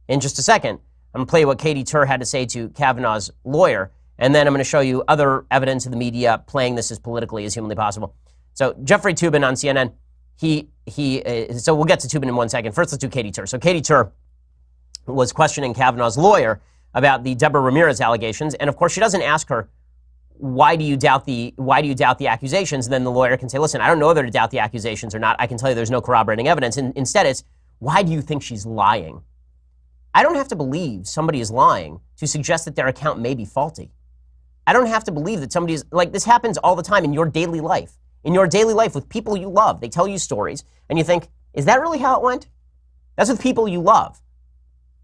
In just a second, I'm going to play what Katie Tur had to say to Kavanaugh's lawyer, and then I'm going to show you other evidence of the media playing this as politically as humanly possible. So Jeffrey Toobin on CNN, so we'll get to Toobin in 1 second. First, let's do Katie Tur. So Katie Tur was questioning Kavanaugh's lawyer about the Deborah Ramirez allegations, and of course she doesn't ask her, why do you doubt the accusations? And then the lawyer can say, listen, I don't know whether to doubt the accusations or not. I can tell you there's no corroborating evidence. And instead it's, why do you think she's lying? I don't have to believe somebody is lying to suggest that their account may be faulty. I don't have to believe that somebody is, like, this happens all the time in your daily life. In your daily life with people you love. They tell you stories and you think, is that really how it went? That's with people you love.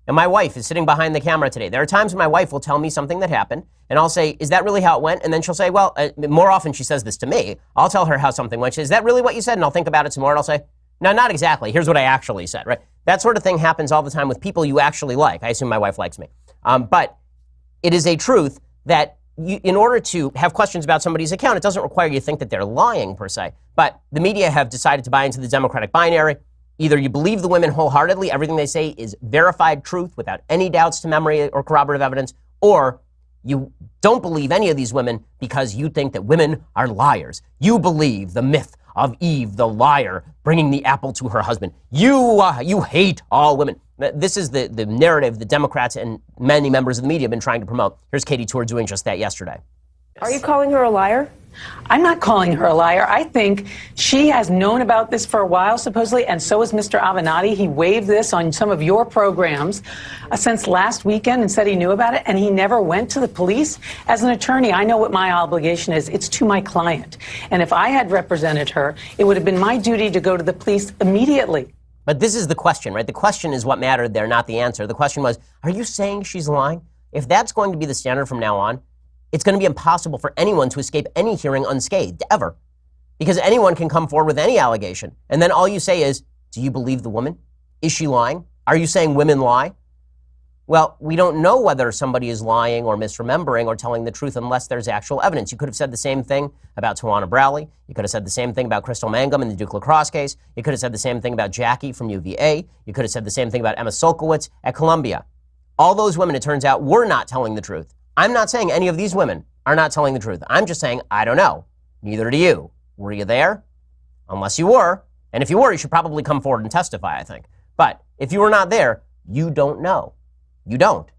And my wife is sitting behind the camera today. There are times when my wife will tell me something that happened, and I'll say, is that really how it went? And then she'll say, well, more often she says this to me. I'll tell her how something went. She says, is that really what you said? And I'll think about it some more, and I'll say, no, not exactly. Here's what I actually said, right? That sort of thing happens all the time with people you actually like. I assume my wife likes me. But it is a truth that in order to have questions about somebody's account, it doesn't require you to think that they're lying, per se. But the media have decided to buy into the Democratic binary. Either you believe the women wholeheartedly, everything they say is verified truth without any doubts to memory or corroborative evidence, or you don't believe any of these women because you think that women are liars. You believe the myth of Eve, the liar, bringing the apple to her husband. You hate all women. This is the narrative the Democrats and many members of the media have been trying to promote. Here's Katie Tur doing just that yesterday. Are you calling her a liar? I'm not calling her a liar. I think she has known about this for a while, supposedly, and so has Mr. Avenatti. He waived this on some of your programs since last weekend and said he knew about it, and he never went to the police. As an attorney, I know what my obligation is. It's to my client. And if I had represented her, it would have been my duty to go to the police immediately. But this is the question, right? The question is what mattered there, not the answer. The question was, are you saying she's lying? If that's going to be the standard from now on, it's going to be impossible for anyone to escape any hearing unscathed, ever. Because anyone can come forward with any allegation. And then all you say is, do you believe the woman? Is she lying? Are you saying women lie? Well, we don't know whether somebody is lying or misremembering or telling the truth unless there's actual evidence. You could have said the same thing about Tawana Brawley. You could have said the same thing about Crystal Mangum in the Duke lacrosse case. You could have said the same thing about Jackie from UVA. You could have said the same thing about Emma Solkowitz at Columbia. All those women, it turns out, were not telling the truth. I'm not saying any of these women are not telling the truth. I'm just saying, I don't know. Neither do you. Were you there? Unless you were. And if you were, you should probably come forward and testify, I think. But if you were not there, you don't know. You don't.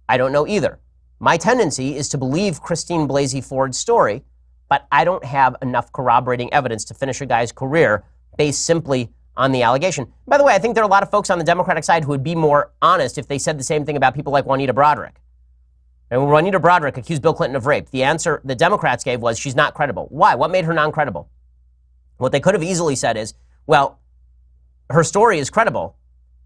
I don't know either. My tendency is to believe Christine Blasey Ford's story, but I don't have enough corroborating evidence to finish a guy's career based simply on the allegation. By the way, I think there are a lot of folks on the Democratic side who would be more honest if they said the same thing about people like Juanita Broaddrick. And when Juanita Broaddrick accused Bill Clinton of rape, the answer the Democrats gave was she's not credible. Why? What made her non-credible? What they could have easily said is, well, her story is credible,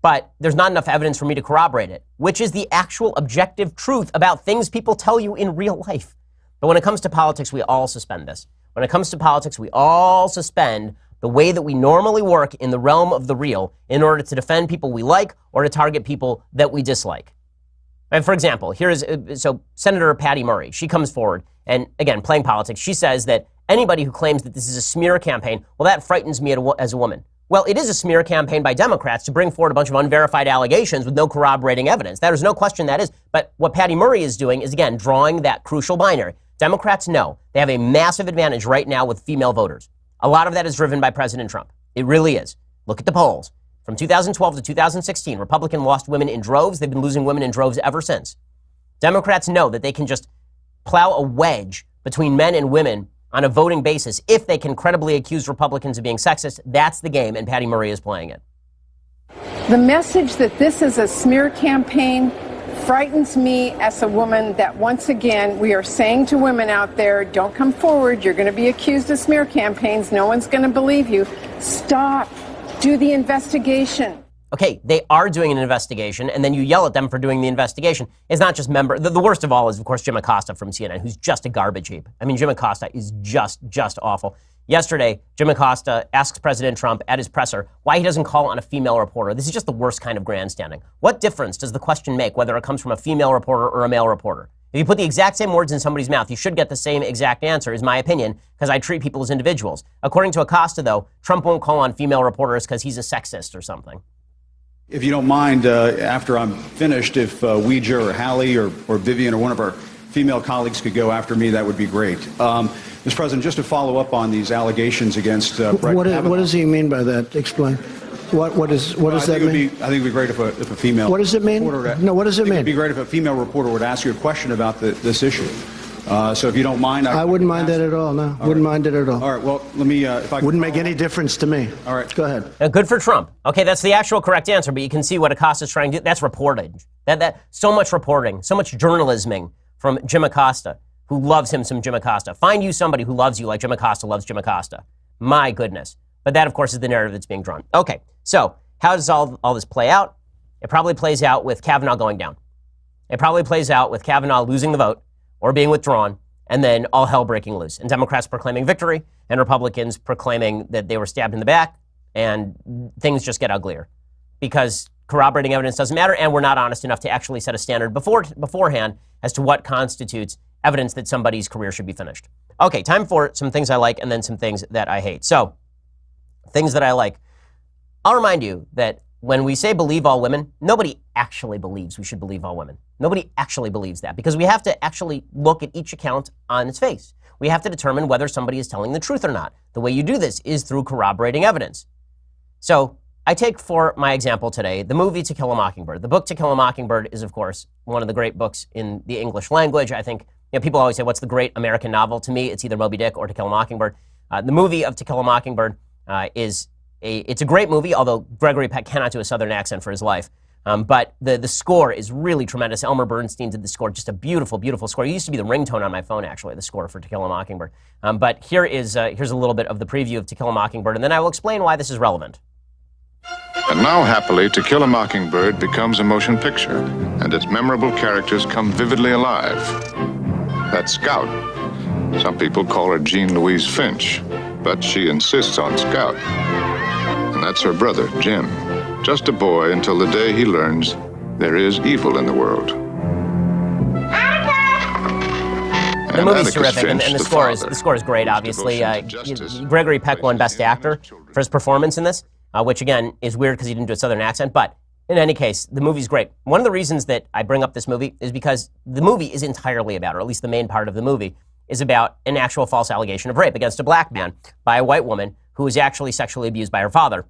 but there's not enough evidence for me to corroborate it, which is the actual objective truth about things people tell you in real life. But when it comes to politics, we all suspend this. When it comes to politics, we all suspend the way that we normally work in the realm of the real in order to defend people we like or to target people that we dislike. And for example, so Senator Patty Murray, she comes forward and, again, playing politics, she says that anybody who claims that this is a smear campaign, well, that frightens me as a woman. Well, it is a smear campaign by Democrats to bring forward a bunch of unverified allegations with no corroborating evidence. There's no question that is. But what Patty Murray is doing is, again, drawing that crucial binary. Democrats know they have a massive advantage right now with female voters. A lot of that is driven by President Trump. It really is. Look at the polls. From 2012 to 2016, Republicans lost women in droves. They've been losing women in droves ever since. Democrats know that they can just plow a wedge between men and women on a voting basis if they can credibly accuse Republicans of being sexist. That's the game, and Patty Murray is playing it. The message that this is a smear campaign frightens me as a woman, that once again we are saying to women out there, don't come forward, you're going to be accused of smear campaigns, no one's going to believe you. Stop. Do the investigation. Okay, they are doing an investigation, and then you yell at them for doing the investigation. It's not just the worst of all is, of course, Jim Acosta from CNN, who's just a garbage heap. I mean, Jim Acosta is just awful. Yesterday, Jim Acosta asks President Trump at his presser why he doesn't call on a female reporter. This is just the worst kind of grandstanding. What difference does the question make whether it comes from a female reporter or a male reporter? If you put the exact same words in somebody's mouth, you should get the same exact answer, is my opinion, because I treat people as individuals. According to Acosta, though, Trump won't call on female reporters because he's a sexist or something. If you don't mind, after I'm finished, if Ouija or Hallie or Vivian or one of our female colleagues could go after me, that would be great. Mr. President, just to follow up on these allegations against Brett Kavanaugh. What does he mean by that? Explain. What does that mean? I think it would be great if a female. What does it mean? No, what does it mean? It would be great if a female reporter would ask you a question about this issue. So if you don't mind, I wouldn't mind that at all. No, wouldn't mind it at all. All right. Well, let me. If I wouldn't make any difference to me. All right. Go ahead. Good for Trump. Okay, that's the actual correct answer, but you can see what Acosta's trying to do. That's reporting. That so much reporting, so much journalisming from Jim Acosta, who loves him some Jim Acosta. Find you somebody who loves you like Jim Acosta loves Jim Acosta. My goodness. But that, of course, is the narrative that's being drawn. Okay, so how does all this play out? It probably plays out with Kavanaugh going down. It probably plays out with Kavanaugh losing the vote or being withdrawn, and then all hell breaking loose. And Democrats proclaiming victory, and Republicans proclaiming that they were stabbed in the back, and things just get uglier. Because corroborating evidence doesn't matter, and we're not honest enough to actually set a standard beforehand as to what constitutes evidence that somebody's career should be finished. Okay, time for some things I like and then some things that I hate. So, things that I like. I'll remind you that when we say believe all women, nobody actually believes we should believe all women. Nobody actually believes that, because we have to actually look at each account on its face. We have to determine whether somebody is telling the truth or not. The way you do this is through corroborating evidence. So I take for my example today the movie To Kill a Mockingbird. The book To Kill a Mockingbird is, of course, one of the great books in the English language. I think people always say, what's the great American novel? To me, it's either Moby Dick or To Kill a Mockingbird. The movie of To Kill a Mockingbird it's a great movie, although Gregory Peck cannot do a Southern accent for his life. But the score is really tremendous. Elmer Bernstein did the score, just a beautiful, beautiful score. It used to be the ringtone on my phone, actually, the score for To Kill a Mockingbird. But here's a little bit of the preview of To Kill a Mockingbird, and then I will explain why this is relevant. And now, happily, To Kill a Mockingbird becomes a motion picture, and its memorable characters come vividly alive. That's Scout. Some people call her Jean Louise Finch, but she insists on Scout. And that's her brother, Jim. Just a boy until the day he learns there is evil in the world. The movie's terrific, and the score is great, obviously. Gregory Peck won Best Actor for his performance in this, which, again, is weird because he didn't do a Southern accent. But in any case, the movie's great. One of the reasons that I bring up this movie is because the movie is entirely about, or at least the main part of the movie, is about an actual false allegation of rape against a black man by a white woman who was actually sexually abused by her father.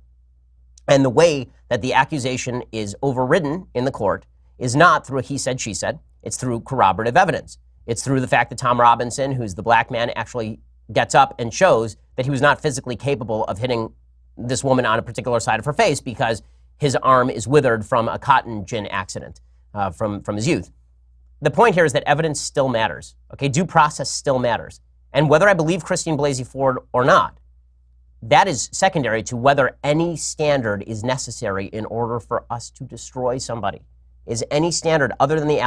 And the way that the accusation is overridden in the court is not through a he said, she said. It's through corroborative evidence. It's through the fact that Tom Robinson, who's the black man, actually gets up and shows that he was not physically capable of hitting this woman on a particular side of her face because his arm is withered from a cotton gin accident from his youth. The point here is that evidence still matters. Okay, due process still matters. And whether I believe Christine Blasey Ford or not, that is secondary to whether any standard is necessary in order for us to destroy somebody. Is any standard other than the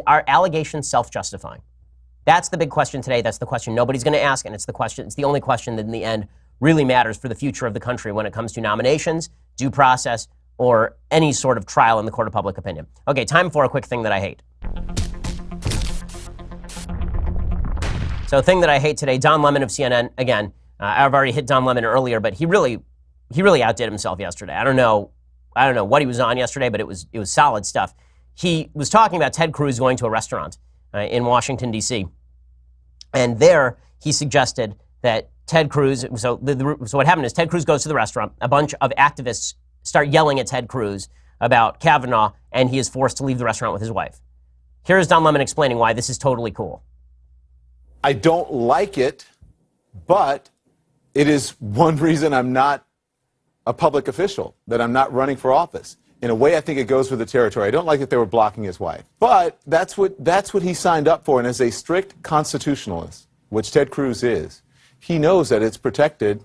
are allegations self-justifying? That's the big question today. That's the question nobody's going to ask, and it's the only question that in the end really matters for the future of the country when it comes to nominations, due process, or any sort of trial in the court of public opinion. Okay, time for a quick thing that I hate. So, a thing that I hate today, Don Lemon of CNN, again, I've already hit Don Lemon earlier, but he really outdid himself yesterday. I don't know what he was on yesterday, but it was solid stuff. He was talking about Ted Cruz going to a restaurant in Washington, D.C. And there he suggested that Ted Cruz, so what happened is Ted Cruz goes to the restaurant, a bunch of activists start yelling at Ted Cruz about Kavanaugh, and he is forced to leave the restaurant with his wife. Here's Don Lemon explaining why this is totally cool. I don't like it, but it is one reason I'm not a public official, that I'm not running for office. In a way, I think it goes with the territory. I don't like that they were blocking his wife. But that's what he signed up for. And as a strict constitutionalist, which Ted Cruz is, he knows that it's protected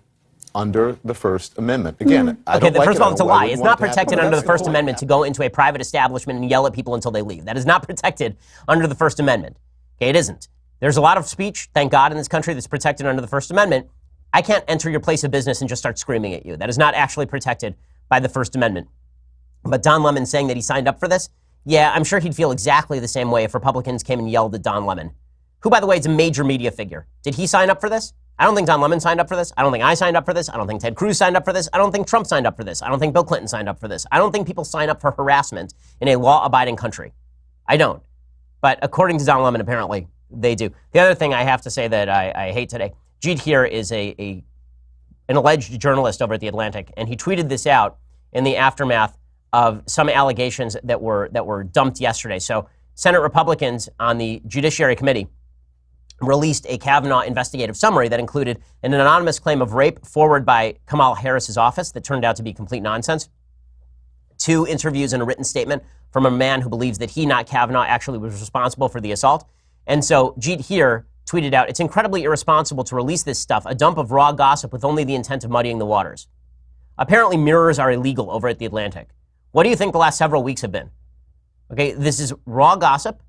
under the First Amendment. Again, I don't like it. First of all, it's a lie. It's not protected under the First Amendment to go into a private establishment and yell at people until they leave. That is not protected under the First Amendment. Okay, it isn't. There's a lot of speech, thank God, in this country that's protected under the First Amendment. I can't enter your place of business and just start screaming at you. That is not actually protected by the First Amendment. But Don Lemon saying that he signed up for this, yeah, I'm sure he'd feel exactly the same way if Republicans came and yelled at Don Lemon, who, by the way, is a major media figure. Did he sign up for this? I don't think Don Lemon signed up for this. I don't think I signed up for this. I don't think Ted Cruz signed up for this. I don't think Trump signed up for this. I don't think Bill Clinton signed up for this. I don't think people sign up for harassment in a law-abiding country. I don't. But according to Don Lemon, apparently, they do. The other thing I have to say that I hate today, Jeet here is an alleged journalist over at The Atlantic, and he tweeted this out in the aftermath of some allegations that were dumped yesterday. So Senate Republicans on the Judiciary Committee released a Kavanaugh investigative summary that included an anonymous claim of rape forwarded by Kamala Harris's office that turned out to be complete nonsense, 2 interviews and a written statement from a man who believes that he, not Kavanaugh, actually was responsible for the assault. And so Jeet here tweeted out, "It's incredibly irresponsible to release this stuff, a dump of raw gossip with only the intent of muddying the waters." Apparently mirrors are illegal over at The Atlantic. What do you think the last several weeks have been? Okay, this is raw gossip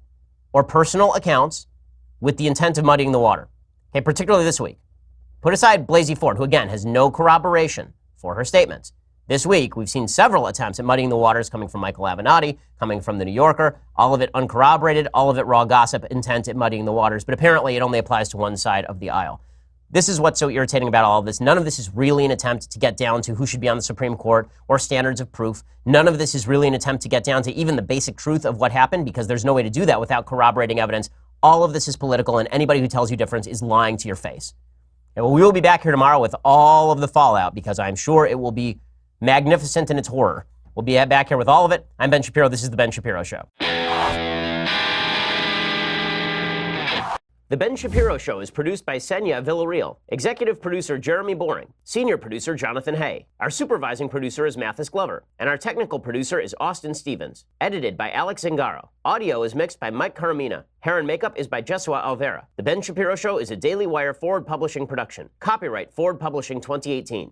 or personal accounts with the intent of muddying the water. Okay, particularly this week. Put aside Blasey Ford, who again has no corroboration for her statements. This week, we've seen several attempts at muddying the waters coming from Michael Avenatti, coming from The New Yorker, all of it uncorroborated, all of it raw gossip, intent at muddying the waters, but apparently it only applies to one side of the aisle. This is what's so irritating about all of this. None of this is really an attempt to get down to who should be on the Supreme Court or standards of proof. None of this is really an attempt to get down to even the basic truth of what happened, because there's no way to do that without corroborating evidence. All of this is political, and anybody who tells you different is lying to your face. And we will be back here tomorrow with all of the fallout, because I'm sure it will be magnificent in its horror. We'll be back here with all of it. I'm Ben Shapiro. This is The Ben Shapiro Show. The Ben Shapiro Show is produced by Senya Villarreal, executive producer Jeremy Boring, senior producer Jonathan Hay. Our supervising producer is Mathis Glover, and our technical producer is Austin Stevens. Edited by Alex Zingaro. Audio is mixed by Mike Caramina. Hair and makeup is by Jesua Alvera. The Ben Shapiro Show is a Daily Wire Forward Publishing production. Copyright Forward Publishing 2018.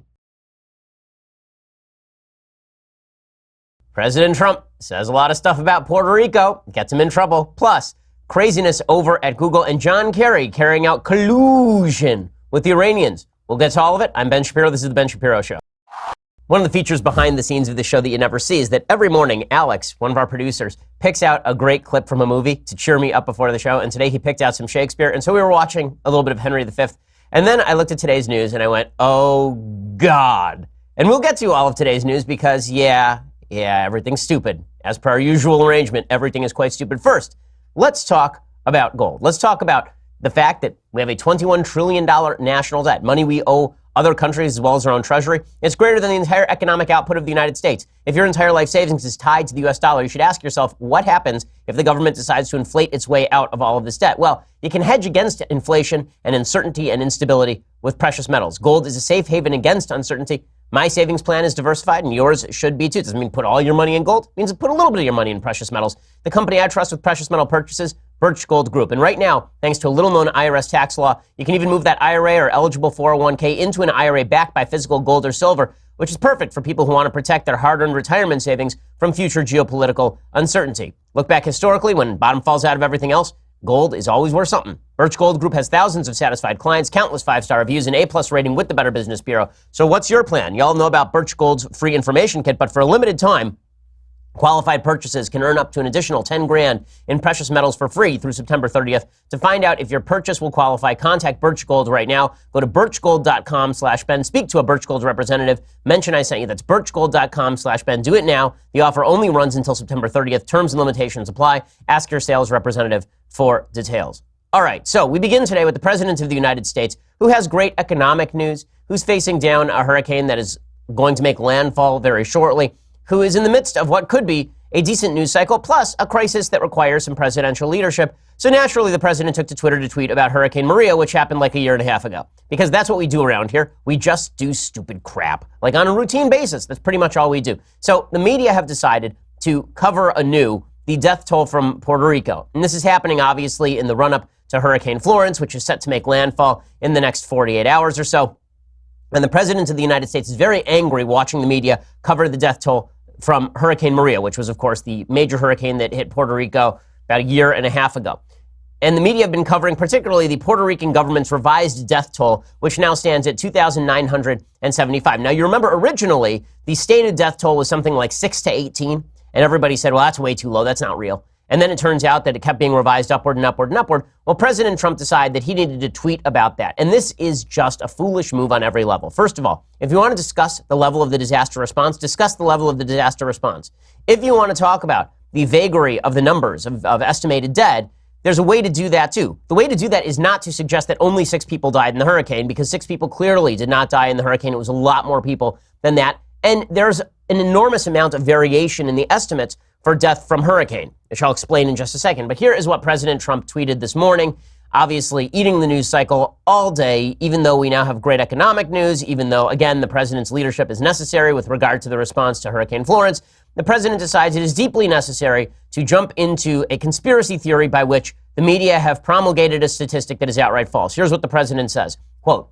President Trump says a lot of stuff about Puerto Rico, gets him in trouble. Plus, craziness over at Google and John Kerry carrying out collusion with the Iranians. We'll get to all of it. I'm Ben Shapiro. This is The Ben Shapiro Show. One of the features behind the scenes of the show that you never see is that every morning, Alex, one of our producers, picks out a great clip from a movie to cheer me up before the show. And today he picked out some Shakespeare. And so we were watching a little bit of Henry V. And then I looked at today's news and I went, oh, God. And we'll get to all of today's news because, yeah, everything's stupid. As per our usual arrangement, everything is quite stupid. First, let's talk about gold. Let's talk about the fact that we have a $21 trillion national debt, money we owe other countries as well as our own treasury. It's greater than the entire economic output of the United States. If your entire life savings is tied to the US dollar, you should ask yourself what happens if the government decides to inflate its way out of all of this debt. Well, you can hedge against inflation and uncertainty and instability with precious metals. Gold is a safe haven against uncertainty. My savings plan is diversified, and yours should be too. It doesn't mean put all your money in gold. It means put a little bit of your money in precious metals. The company I trust with precious metal purchases, Birch Gold Group. And right now, thanks to a little-known IRS tax law, you can even move that IRA or eligible 401k into an IRA backed by physical gold or silver, which is perfect for people who want to protect their hard-earned retirement savings from future geopolitical uncertainty. Look back historically, when bottom falls out of everything else, gold is always worth something. Birch Gold Group has thousands of satisfied clients, countless 5-star reviews, and A+ rating with the Better Business Bureau. So what's your plan? Y'all know about Birch Gold's free information kit, but for a limited time, qualified purchases can earn up to an additional $10,000 in precious metals for free through September 30th. To find out if your purchase will qualify, contact Birch Gold right now. Go to birchgold.com/Ben. Speak to a Birch Gold representative. Mention I sent you. That's birchgold.com/Ben. Do it now. The offer only runs until September 30th. Terms and limitations apply. Ask your sales representative for details. All right, so we begin today with the President of the United States, who has great economic news, who's facing down a hurricane that is going to make landfall very shortly, who is in the midst of what could be a decent news cycle, plus a crisis that requires some presidential leadership. So naturally, the president took to Twitter to tweet about Hurricane Maria, which happened like a year and a half ago. Because that's what we do around here. We just do stupid crap, like on a routine basis. That's pretty much all we do. So the media have decided to cover anew the death toll from Puerto Rico. And this is happening, obviously, in the run-up to Hurricane Florence, which is set to make landfall in the next 48 hours or so. And the president of the United States is very angry watching the media cover the death toll from Hurricane Maria, which was, of course, the major hurricane that hit Puerto Rico about a year and a half ago. And the media have been covering particularly the Puerto Rican government's revised death toll, which now stands at 2,975. Now, you remember originally, the stated death toll was something like 6 to 18, and everybody said, well, that's way too low, that's not real. And then it turns out that it kept being revised upward and upward and upward. Well, President Trump decided that he needed to tweet about that. And this is just a foolish move on every level. First of all, if you want to discuss the level of the disaster response, discuss the level of the disaster response. If you want to talk about the vagary of the numbers of estimated dead, there's a way to do that too. The way to do that is not to suggest that only 6 people died in the hurricane, because 6 people clearly did not die in the hurricane. It was a lot more people than that. And there's an enormous amount of variation in the estimates for death from hurricane, which I'll explain in just a second. But here is what President Trump tweeted this morning, obviously eating the news cycle all day, even though we now have great economic news, even though, again, the president's leadership is necessary with regard to the response to Hurricane Florence. The president decides it is deeply necessary to jump into a conspiracy theory by which the media have promulgated a statistic that is outright false. Here's what the president says, quote,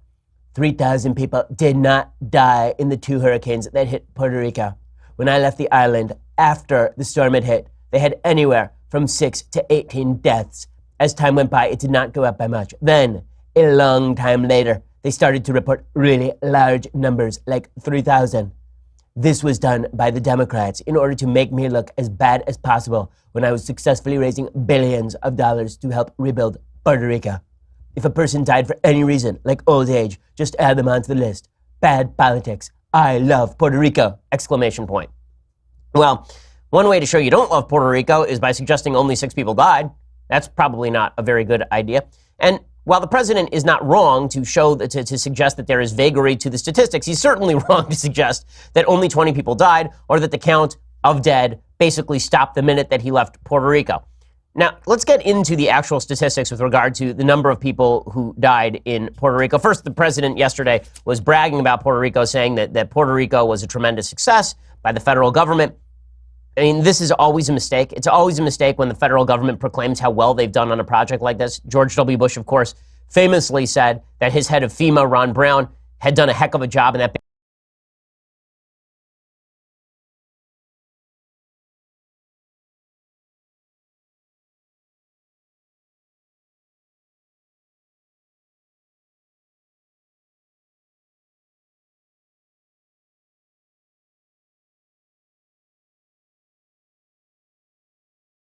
3,000 people did not die in the 2 hurricanes that hit Puerto Rico. When I left the island after the storm had hit, they had anywhere from 6 to 18 deaths. As time went by, it did not go up by much. Then, a long time later, they started to report really large numbers, like 3,000. This was done by the Democrats in order to make me look as bad as possible when I was successfully raising billions of dollars to help rebuild Puerto Rico. If a person died for any reason, like old age, just add them onto the list. Bad politics. I love Puerto Rico! Exclamation point. Well, one way to show you don't love Puerto Rico is by suggesting only 6 people died. That's probably not a very good idea. And while the president is not wrong to suggest that there is vagary to the statistics, he's certainly wrong to suggest that only 20 people died or that the count of dead basically stopped the minute that he left Puerto Rico. Now, let's get into the actual statistics with regard to the number of people who died in Puerto Rico. First, the president yesterday was bragging about Puerto Rico, saying that Puerto Rico was a tremendous success by the federal government. I mean, this is always a mistake. It's always a mistake when the federal government proclaims how well they've done on a project like this. George W. Bush, of course, famously said that his head of FEMA, Ron Brown, had done a heck of a job, and that